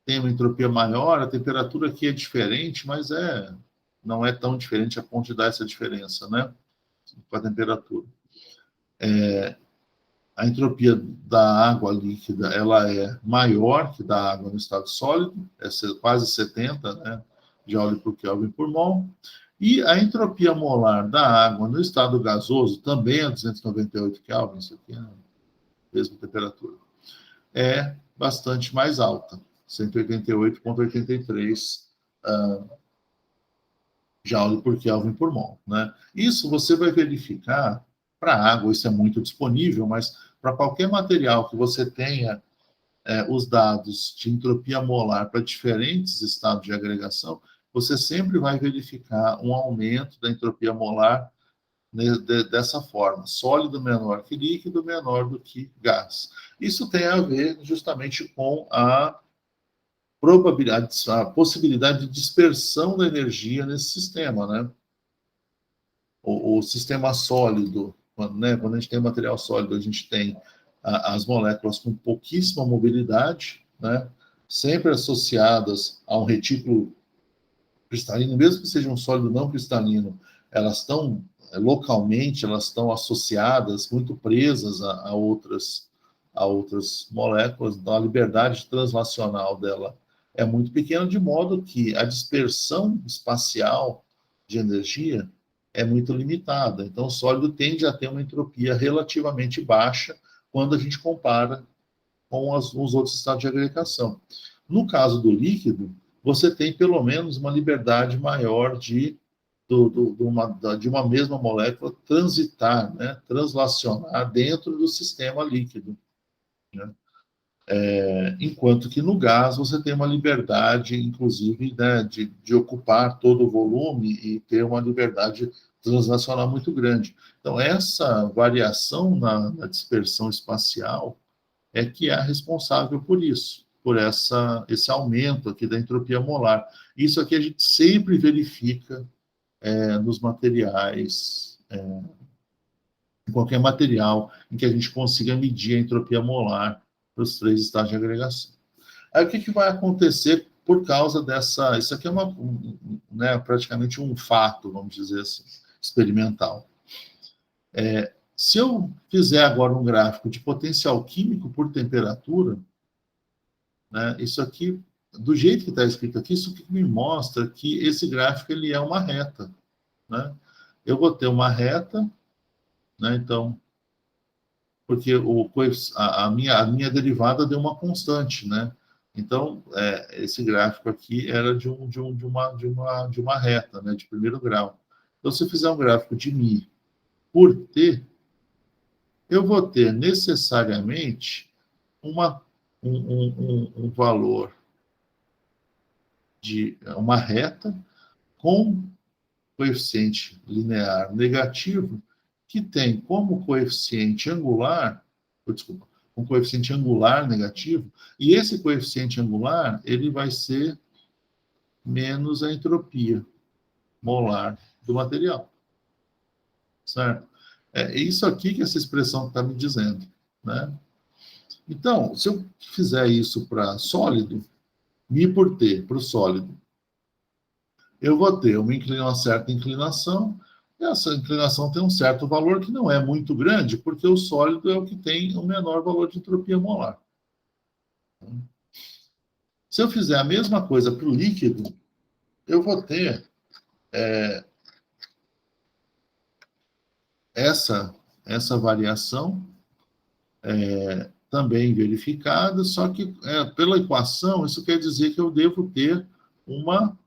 Speaker 1: tem uma entropia maior, a temperatura aqui é diferente, mas não é tão diferente a ponto de dar essa diferença, né? Com a temperatura. A entropia da água líquida ela é maior que da água no estado sólido, é quase 70, né, joule por Kelvin por mol. E a entropia molar da água no estado gasoso, também é 298 Kelvin, isso aqui é a mesma temperatura, é bastante mais alta, 188,83 joule por Kelvin por mol. Né? Isso você vai verificar para água, isso é muito disponível, mas para qualquer material que você tenha os dados de entropia molar para diferentes estados de agregação, você sempre vai verificar um aumento da entropia molar dessa forma, sólido menor que líquido, menor do que gás. Isso tem a ver justamente com a probabilidade, a possibilidade de dispersão da energia nesse sistema, né? O sistema sólido, quando a gente tem material sólido, a gente tem as moléculas com pouquíssima mobilidade, né? Sempre associadas a um retículo cristalino, mesmo que seja um sólido não cristalino, elas estão localmente, elas estão associadas, muito presas a outras moléculas, então a liberdade translacional dela é muito pequena, de modo que a dispersão espacial de energia é muito limitada. Então, o sólido tende a ter uma entropia relativamente baixa quando a gente compara com os outros estados de agregação. No caso do líquido, você tem pelo menos uma liberdade maior de uma mesma molécula transitar, né, translacionar dentro do sistema líquido. Né? Enquanto que no gás você tem uma liberdade, inclusive, né, de ocupar todo o volume e ter uma liberdade translacional muito grande. Então, essa variação na dispersão espacial é que é responsável por isso, por esse aumento aqui da entropia molar. Isso aqui a gente sempre verifica nos materiais em qualquer material em que a gente consiga medir a entropia molar para os 3 estágios de agregação. Aí o que vai acontecer por causa dessa... Isso aqui é né, praticamente um fato, vamos dizer assim, experimental. Se eu fizer agora um gráfico de potencial químico por temperatura, né, isso aqui, do jeito que está escrito aqui, isso aqui me mostra que esse gráfico ele é uma reta. Né? Eu vou ter uma reta, né, então, porque a minha derivada deu uma constante, né? Então, esse gráfico aqui era de uma reta, né, de primeiro grau. Então, se eu fizer um gráfico de μ por t, eu vou ter necessariamente um valor de uma reta com coeficiente linear negativo, que tem como coeficiente angular, desculpa, um coeficiente angular negativo, e esse coeficiente angular ele vai ser menos a entropia molar do material. Certo? É isso aqui que essa expressão está me dizendo. Né? Então, se eu fizer isso para sólido, μ por t, para o sólido, eu vou ter uma certa inclinação, e essa inclinação tem um certo valor que não é muito grande, porque o sólido é o que tem o menor valor de entropia molar. Se eu fizer a mesma coisa para o líquido, eu vou ter essa variação também verificada, só que pela equação, isso quer dizer que eu devo ter uma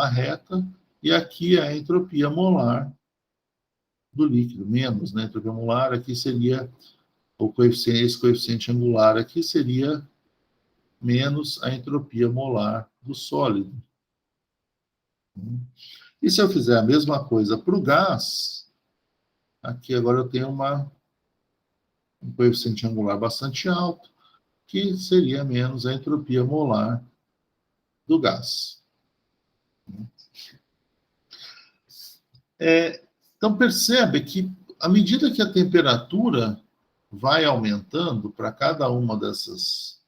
Speaker 1: reta, e aqui é a entropia molar do líquido, menos, né? A entropia molar aqui seria esse coeficiente angular aqui seria menos a entropia molar do sólido. E se eu fizer a mesma coisa para o gás, aqui agora eu tenho um coeficiente angular bastante alto, que seria menos a entropia molar do gás. Então, percebe que, à medida que a temperatura vai aumentando para cada uma desses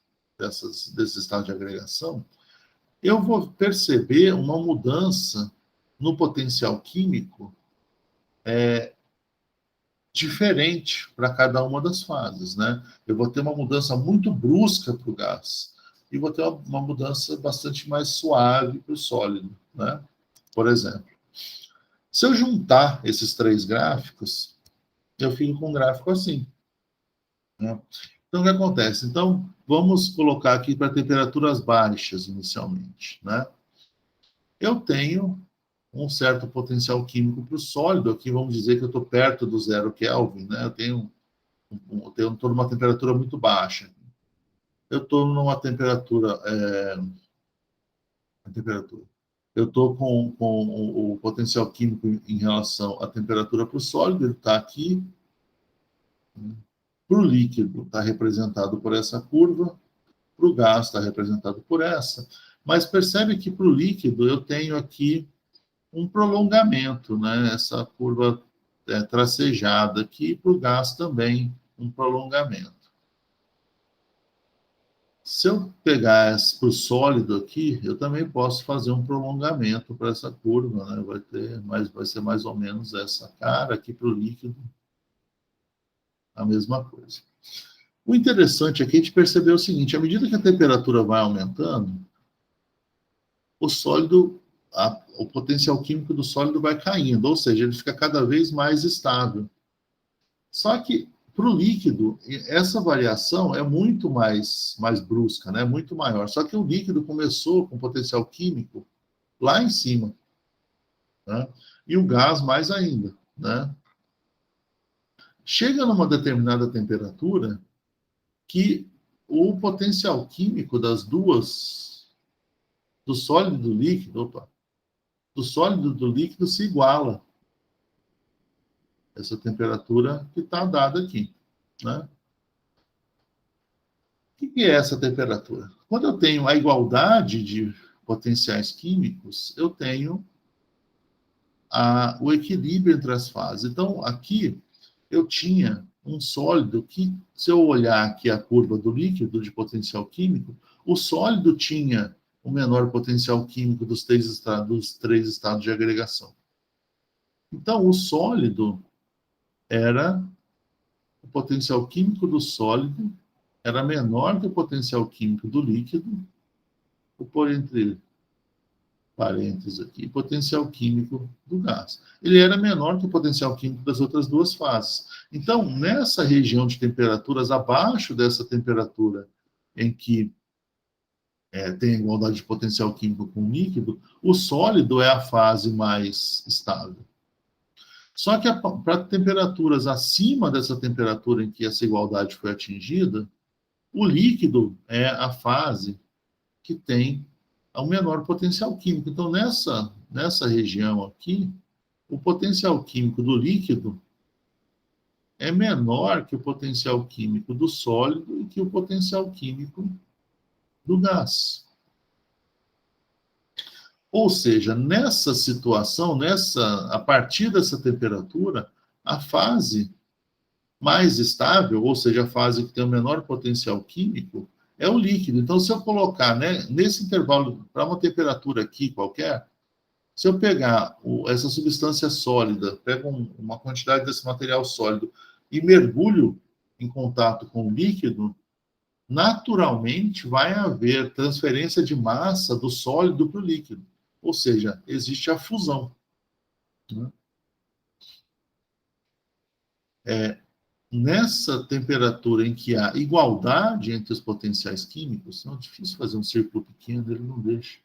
Speaker 1: estados de agregação, eu vou perceber uma mudança no potencial químico diferente para cada uma das fases. Né? Eu vou ter uma mudança muito brusca para o gás e vou ter uma mudança bastante mais suave para o sólido. Né? Por exemplo, se eu juntar esses 3 gráficos, eu fico com um gráfico assim. Né? Então, o que acontece? Então, vamos colocar aqui para temperaturas baixas inicialmente. Né? Eu tenho um certo potencial químico para o sólido, aqui vamos dizer que eu estou perto do 0 Kelvin, né? Eu estou numa temperatura muito baixa. Eu estou numa temperatura... Eu estou com o potencial químico em relação à temperatura para o sólido, ele está aqui. Para o líquido está representado por essa curva, para o gás está representado por essa, mas percebe que para o líquido eu tenho aqui um prolongamento, né? Essa curva tracejada aqui, para o gás também um prolongamento. Se eu pegar para o sólido aqui, eu também posso fazer um prolongamento para essa curva, né? Vai ser mais ou menos essa cara aqui para o líquido, a mesma coisa. O interessante aqui é a gente perceber o seguinte: à medida que a temperatura vai aumentando, o sólido, o potencial químico do sólido vai caindo, ou seja, ele fica cada vez mais estável. Só que para o líquido, essa variação é muito mais brusca, né? Muito maior. Só que o líquido começou com potencial químico lá em cima, né? E o gás mais ainda, né? Chega numa determinada temperatura que o potencial químico das duas, do sólido e do líquido, do sólido e do líquido se iguala. Essa temperatura que está dada aqui. Né? O que é essa temperatura? Quando eu tenho a igualdade de potenciais químicos, eu tenho o equilíbrio entre as fases. Então, aqui, eu tinha um sólido que, se eu olhar aqui a curva do líquido de potencial químico, o sólido tinha o menor potencial químico dos três estados de agregação. Então, o sólido era, o potencial químico do sólido era menor que o potencial químico do líquido, vou pôr entre parênteses aqui, potencial químico do gás. Ele era menor que o potencial químico das outras duas fases. Então, nessa região de temperaturas abaixo dessa temperatura em que tem igualdade de potencial químico com líquido, o sólido é a fase mais estável. Só que para temperaturas acima dessa temperatura em que essa igualdade foi atingida, o líquido é a fase que tem o menor potencial químico. Então, nessa região aqui, o potencial químico do líquido é menor que o potencial químico do sólido e que o potencial químico do gás. Ou seja, nessa situação, a partir dessa temperatura, a fase mais estável, ou seja, a fase que tem o menor potencial químico, é o líquido. Então, se eu colocar, né, nesse intervalo, para uma temperatura aqui qualquer, se eu pegar essa substância sólida, pego uma quantidade desse material sólido e mergulho em contato com o líquido, naturalmente vai haver transferência de massa do sólido para o líquido. Ou seja, existe a fusão. Né? Nessa temperatura em que há igualdade entre os potenciais químicos, é difícil fazer um círculo pequeno, ele não deixa.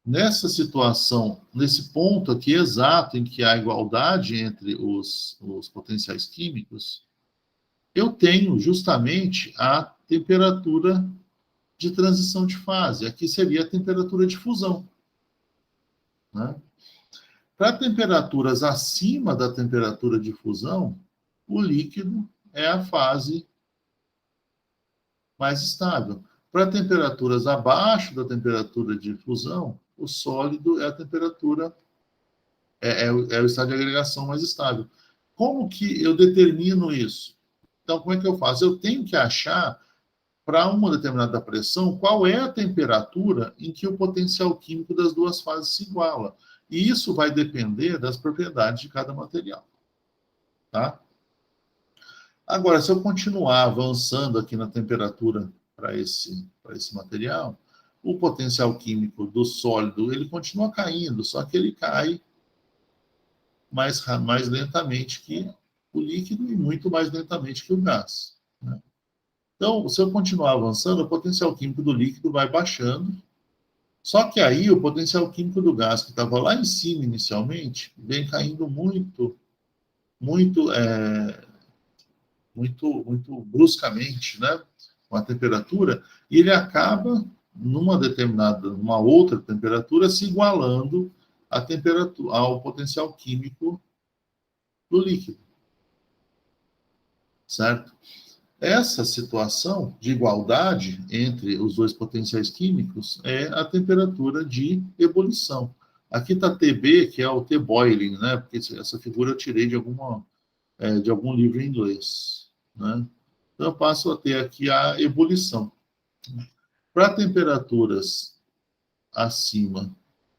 Speaker 1: Nessa situação, nesse ponto aqui exato em que há igualdade entre os potenciais químicos, eu tenho justamente a temperatura de transição de fase. Aqui seria a temperatura de fusão. Né? Para temperaturas acima da temperatura de fusão, o líquido é a fase mais estável. Para temperaturas abaixo da temperatura de fusão, o sólido é a temperatura, é o estado de agregação mais estável. Como que eu determino isso? Então, como é que eu faço? Eu tenho que achar, para uma determinada pressão, qual é a temperatura em que o potencial químico das duas fases se iguala. E isso vai depender das propriedades de cada material. Tá? Agora, se eu continuar avançando aqui na temperatura para esse material, o potencial químico do sólido ele continua caindo, só que ele cai mais lentamente que o líquido e muito mais lentamente que o gás. Né? Então, se eu continuar avançando, o potencial químico do líquido vai baixando, só que aí o potencial químico do gás, que estava lá em cima inicialmente, vem caindo muito bruscamente, né, com a temperatura, e ele acaba, numa outra temperatura, se igualando ao potencial químico do líquido. Certo? Essa situação de igualdade entre os dois potenciais químicos é a temperatura de ebulição. Aqui está TB, que é o T-boiling, né? Porque essa figura eu tirei de algum livro em inglês. Né? Então, eu passo a ter aqui a ebulição. Para temperaturas acima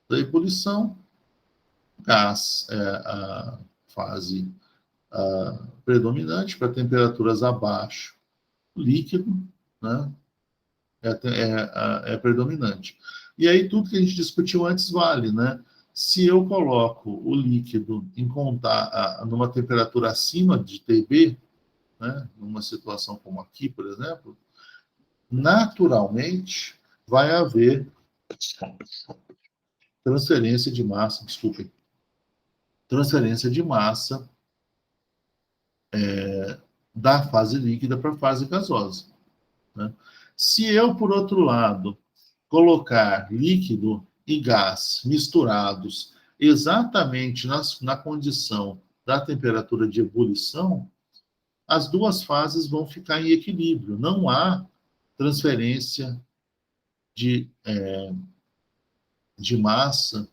Speaker 1: da ebulição, gás é a fase predominante. Para temperaturas abaixo, líquido, né, é predominante. E aí tudo que a gente discutiu antes vale, né? Se eu coloco o líquido numa temperatura acima de TB, né, numa situação como aqui, por exemplo, naturalmente vai haver transferência de massa da fase líquida para a fase gasosa. Né? Se eu, por outro lado, colocar líquido e gás misturados exatamente na condição da temperatura de ebulição, as duas fases vão ficar em equilíbrio. Não há transferência de massa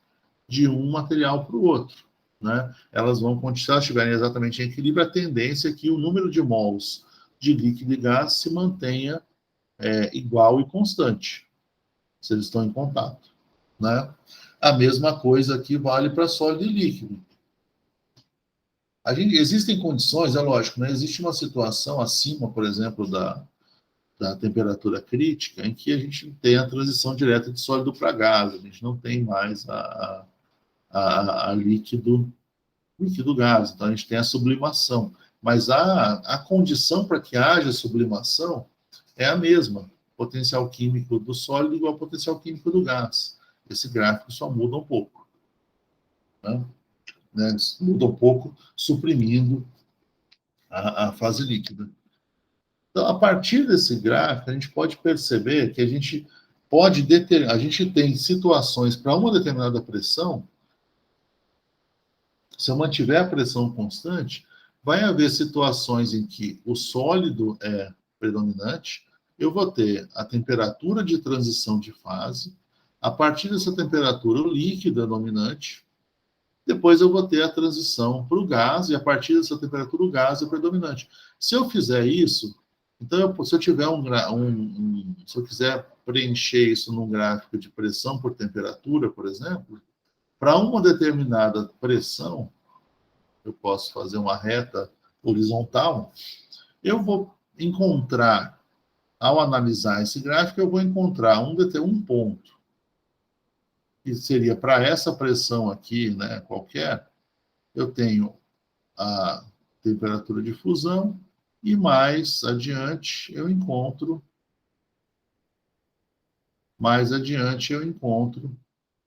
Speaker 1: de um material para o outro. né, elas vão continuar, se elas estiverem exatamente em equilíbrio, a tendência é que o número de mols de líquido e gás se mantenha igual e constante, se eles estão em contato, né? A mesma coisa aqui vale para sólido e líquido. Existem condições, é lógico, né? Existe uma situação acima, por exemplo, da temperatura crítica, em que a gente tem a transição direta de sólido para gás, a gente não tem mais a líquido gás, então a gente tem a sublimação. Mas a condição para que haja sublimação é a mesma, potencial químico do sólido igual ao potencial químico do gás. Esse gráfico só muda um pouco, né? Muda um pouco, suprimindo a fase líquida. Então, a partir desse gráfico, a gente pode perceber que a gente tem situações para uma determinada pressão. Se eu mantiver a pressão constante, vai haver situações em que o sólido é predominante, eu vou ter a temperatura de transição de fase, a partir dessa temperatura o líquido é dominante, depois eu vou ter a transição para o gás, e a partir dessa temperatura o gás é predominante. Se eu fizer isso, então, se eu tiver se eu quiser preencher isso num gráfico de pressão por temperatura, por exemplo, para uma determinada pressão, eu posso fazer uma reta horizontal, eu vou encontrar, ao analisar esse gráfico, eu vou encontrar um ponto, que seria para essa pressão aqui, né, qualquer, eu tenho a temperatura de fusão, e mais adiante eu encontro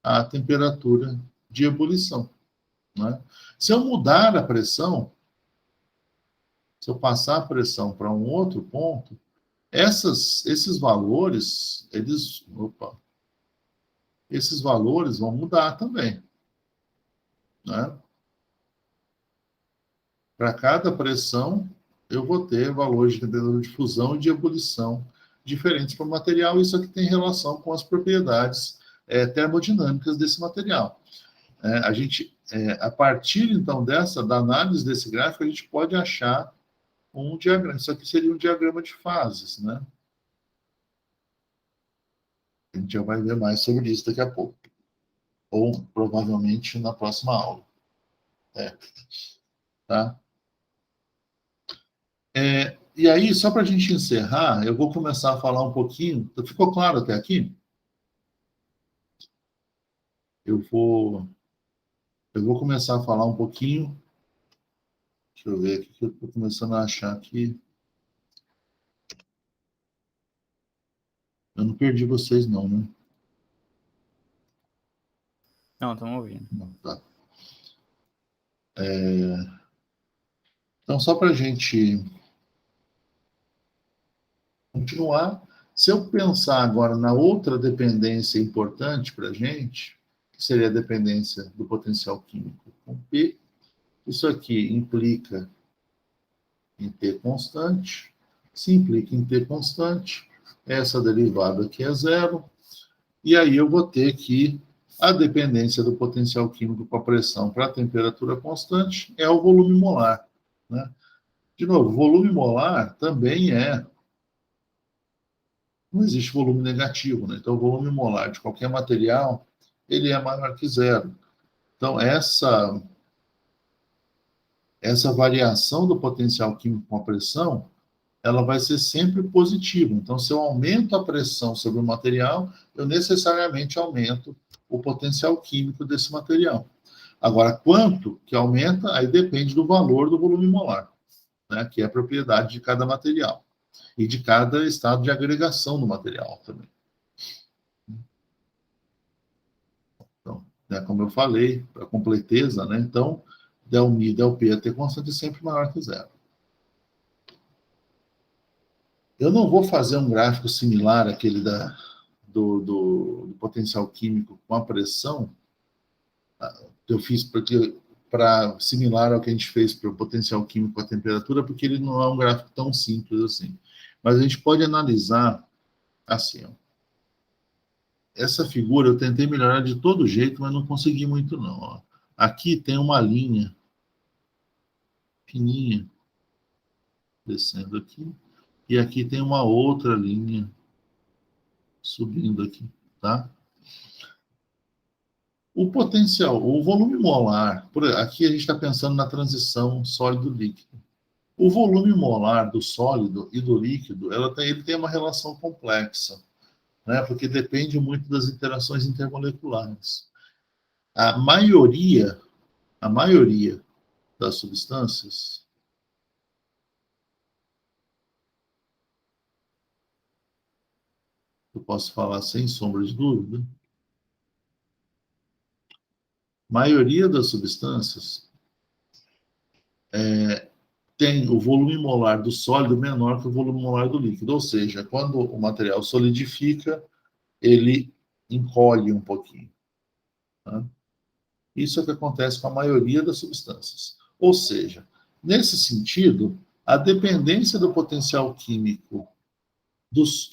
Speaker 1: a temperatura de ebulição, né? Se eu mudar a pressão, se eu passar a pressão para um outro ponto, esses valores, esses valores vão mudar também, né? Para cada pressão, eu vou ter valores de temperatura de fusão e de ebulição diferentes para o material. Isso aqui tem relação com as propriedades termodinâmicas desse material. A partir, então, da análise desse gráfico, a gente pode achar um diagrama. Isso aqui seria um diagrama de fases, né? A gente já vai ver mais sobre isso daqui a pouco. Ou, provavelmente, na próxima aula. Tá? E aí, só para a gente encerrar, eu vou começar a falar um pouquinho. Ficou claro até aqui? Eu vou começar a falar um pouquinho. Deixa eu ver aqui, que eu estou começando a achar aqui. Eu não perdi vocês, não, né?
Speaker 3: Não, estamos ouvindo.
Speaker 1: Não, tá. Então, só para a gente continuar, se eu pensar agora na outra dependência importante para a gente, que seria a dependência do potencial químico com P, isso aqui implica em T constante. Se implica em T constante, essa derivada aqui é zero, e aí eu vou ter que a dependência do potencial químico com a pressão para a temperatura constante é o volume molar, né? De novo, volume molar também não existe volume negativo, né? Então, o volume molar de qualquer material, ele é maior que zero. Então, essa variação do potencial químico com a pressão, ela vai ser sempre positiva. Então, se eu aumento a pressão sobre o material, eu necessariamente aumento o potencial químico desse material. Agora, quanto que aumenta, aí depende do valor do volume molar, né, que é a propriedade de cada material e de cada estado de agregação do material também. Então, né, como eu falei, para completeza, né, então, del mi, del P até constante é sempre maior que zero. Eu não vou fazer um gráfico similar àquele do potencial químico com a pressão, que eu fiz para similar ao que a gente fez para o potencial químico com a temperatura, porque ele não é um gráfico tão simples assim. Mas a gente pode analisar assim, ó. Essa figura eu tentei melhorar de todo jeito, mas não consegui muito não. Ó. aqui tem uma linha fininha descendo aqui, e aqui tem uma outra linha subindo aqui, tá? O potencial, o volume molar, aqui a gente está pensando na transição sólido-líquido. O volume molar do sólido e do líquido, ele tem uma relação complexa, né? Porque depende muito das interações intermoleculares. A maioria das substâncias, eu posso falar sem sombra de dúvida, a maioria das substâncias tem o volume molar do sólido menor que o volume molar do líquido, ou seja, quando o material solidifica, ele encolhe um pouquinho. Tá? Isso é o que acontece com a maioria das substâncias. Ou seja, nesse sentido, a dependência do potencial químico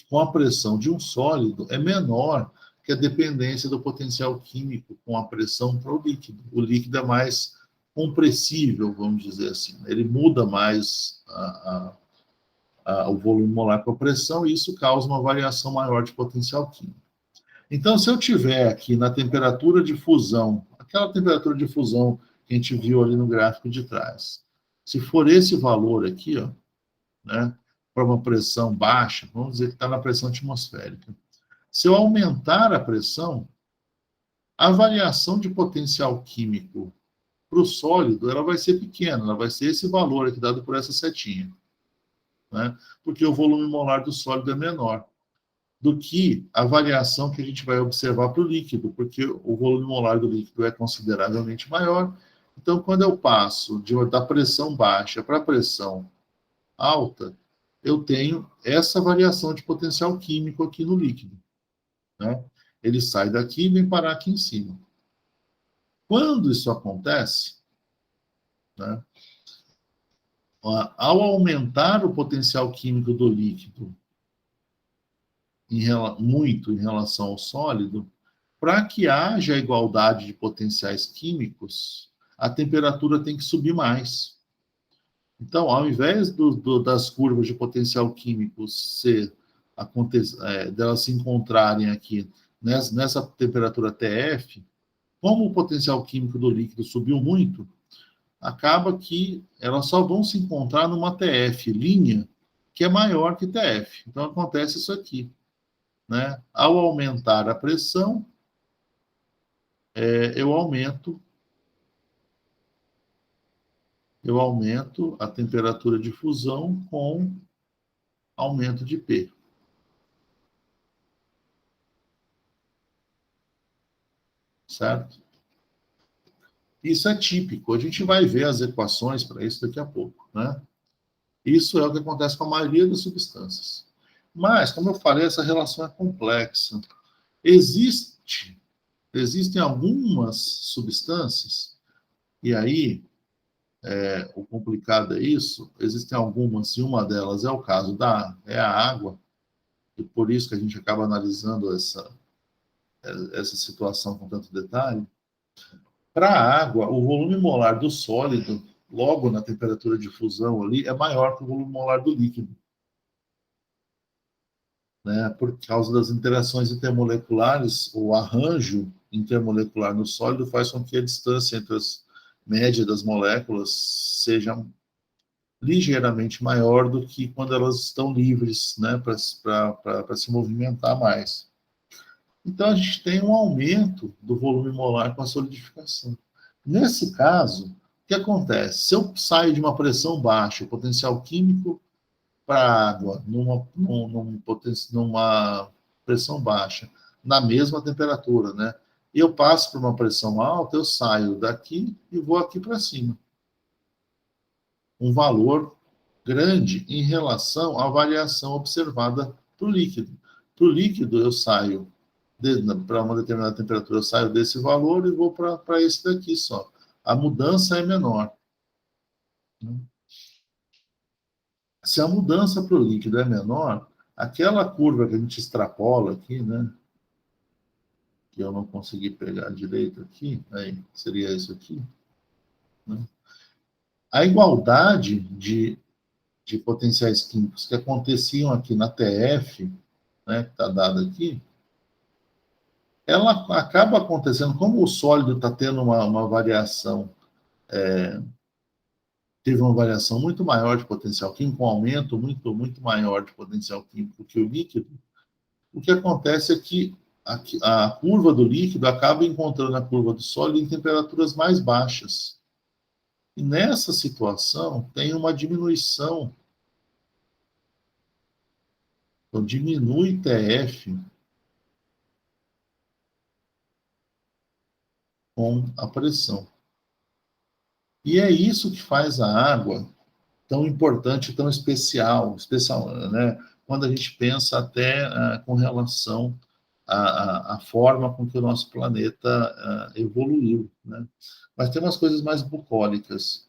Speaker 1: com a pressão de um sólido é menor que a dependência do potencial químico com a pressão para o líquido. O líquido é mais compressível, vamos dizer assim. Ele muda mais o volume molar com a pressão e isso causa uma variação maior de potencial químico. Então, se eu tiver aqui na temperatura de fusão, aquela temperatura de fusão que a gente viu ali no gráfico de trás, se for esse valor aqui, ó, né, para uma pressão baixa, vamos dizer que está na pressão atmosférica. Se eu aumentar a pressão, a variação de potencial químico para o sólido, ela vai ser pequena, ela vai ser esse valor aqui dado por essa setinha, né? Porque o volume molar do sólido é menor do que a variação que a gente vai observar para o líquido, porque o volume molar do líquido é consideravelmente maior. Então, quando eu passo da pressão baixa para a pressão alta, eu tenho essa variação de potencial químico aqui no líquido, né? Ele sai daqui e vem parar aqui em cima. Quando isso acontece, né, ao aumentar o potencial químico do líquido muito em relação ao sólido, para que haja igualdade de potenciais químicos, a temperatura tem que subir mais. Então, ao invés das curvas de potencial químico delas se encontrarem aqui nessa temperatura TF, como o potencial químico do líquido subiu muito, acaba que elas só vão se encontrar numa TF linha que é maior que TF. Então, acontece isso aqui, né? Ao aumentar a pressão, eu aumento a temperatura de fusão com aumento de P. Certo? Isso é típico. A gente vai ver as equações para isso daqui a pouco, né? Isso é o que acontece com a maioria das substâncias. Mas, como eu falei, essa relação é complexa. Existem algumas substâncias, e aí o complicado é isso, existem algumas, e uma delas é o caso é a água, e por isso que a gente acaba analisando essa situação com tanto detalhe. Para a água, o volume molar do sólido, logo na temperatura de fusão ali, é maior que o volume molar do líquido, né? Por causa das interações intermoleculares, o arranjo intermolecular no sólido faz com que a distância entre as médias das moléculas seja ligeiramente maior do que quando elas estão livres, né, para se movimentar mais. Então, a gente tem um aumento do volume molar com a solidificação. Nesse caso, o que acontece? Se eu saio de uma pressão baixa, o potencial químico para a água, numa pressão baixa, na mesma temperatura, né? E eu passo por uma pressão alta, eu saio daqui e vou aqui para cima. Um valor grande em relação à variação observada para o líquido. Para o líquido, eu saio para uma determinada temperatura, eu saio desse valor e vou para esse daqui só. A mudança é menor. Se a mudança para o líquido é menor, aquela curva que a gente extrapola aqui, né, que eu não consegui pegar direito aqui, aí seria isso aqui, né? A igualdade de potenciais químicos que aconteciam aqui na TF, né, que está dada aqui, ela acaba acontecendo, como o sólido está tendo uma variação, teve uma variação muito maior de potencial químico, um aumento muito maior de potencial químico que o líquido, o que acontece é que a curva do líquido acaba encontrando a curva do sólido em temperaturas mais baixas. E nessa situação, tem uma diminuição. Então, diminui TF com a pressão. E é isso que faz a água tão importante, tão especial, né? Quando a gente pensa até com relação à forma com que o nosso planeta evoluiu, né? Mas tem umas coisas mais bucólicas.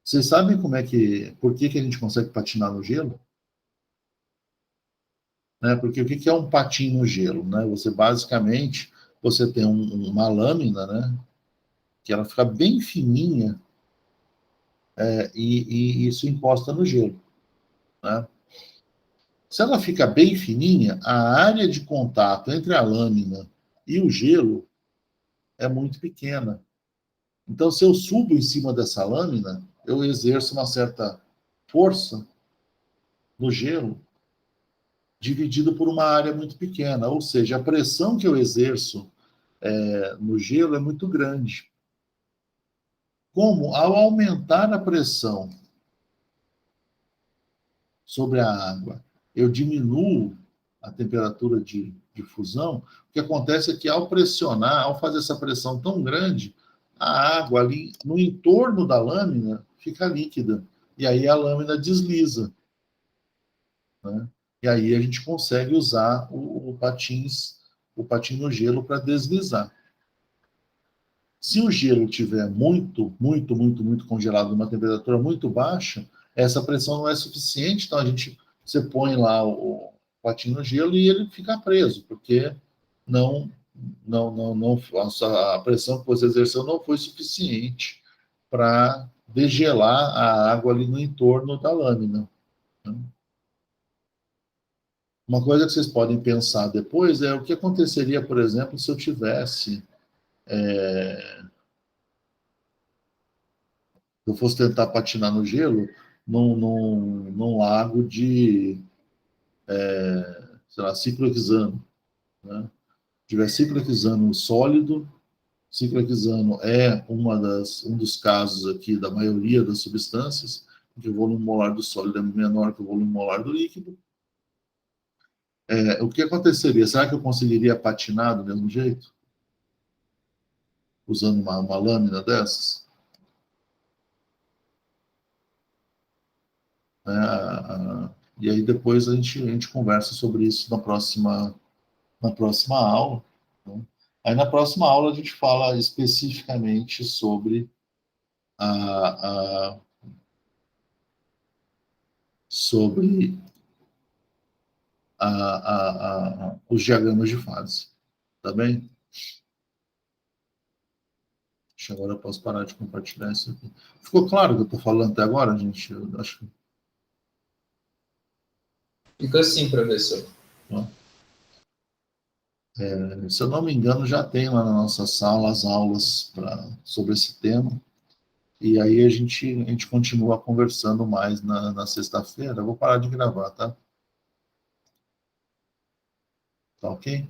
Speaker 1: Vocês sabem por que a gente consegue patinar no gelo? Né? Porque o que é um patinho no gelo? Né? Você tem uma lâmina, né? Que ela fica bem fininha, e isso encosta no gelo, né? Se ela fica bem fininha, a área de contato entre a lâmina e o gelo é muito pequena. Então, se eu subo em cima dessa lâmina, eu exerço uma certa força no gelo, dividido por uma área muito pequena. Ou seja, a pressão que eu exerço no gelo é muito grande. Como, ao aumentar a pressão sobre a água, eu diminuo a temperatura de fusão, o que acontece é que ao pressionar, ao fazer essa pressão tão grande, a água ali no entorno da lâmina fica líquida. E aí a lâmina desliza, né? E aí a gente consegue usar o patinho no gelo para deslizar. Se o gelo estiver muito congelado, numa temperatura muito baixa, essa pressão não é suficiente, então você põe lá o patinho no gelo e ele fica preso, porque não, a pressão que você exerceu não foi suficiente para degelar a água ali no entorno da lâmina, né? Uma coisa que vocês podem pensar depois é o que aconteceria, por exemplo, se eu tivesse eu fosse tentar patinar no gelo num lago de, sei lá, ciclohexano, né? Se tiver ciclohexano sólido, ciclohexano é um dos casos aqui da maioria das substâncias, que o volume molar do sólido é menor que o volume molar do líquido. O que aconteceria? Será que eu conseguiria patinar do mesmo jeito? Usando uma lâmina dessas? E aí depois a gente conversa sobre isso na próxima aula, né? Aí na próxima aula a gente fala especificamente sobre a, a, sobre os diagramas de fase, tá bem? Acho que agora eu posso parar de compartilhar isso aqui. Ficou claro o que eu estou falando até agora, gente? Eu acho que...
Speaker 2: Ficou assim, professor.
Speaker 1: Se eu não me engano, já tem lá na nossa sala as aulas sobre esse tema. E aí a gente continua conversando mais na sexta-feira. Eu vou parar de gravar, tá? Tá ok?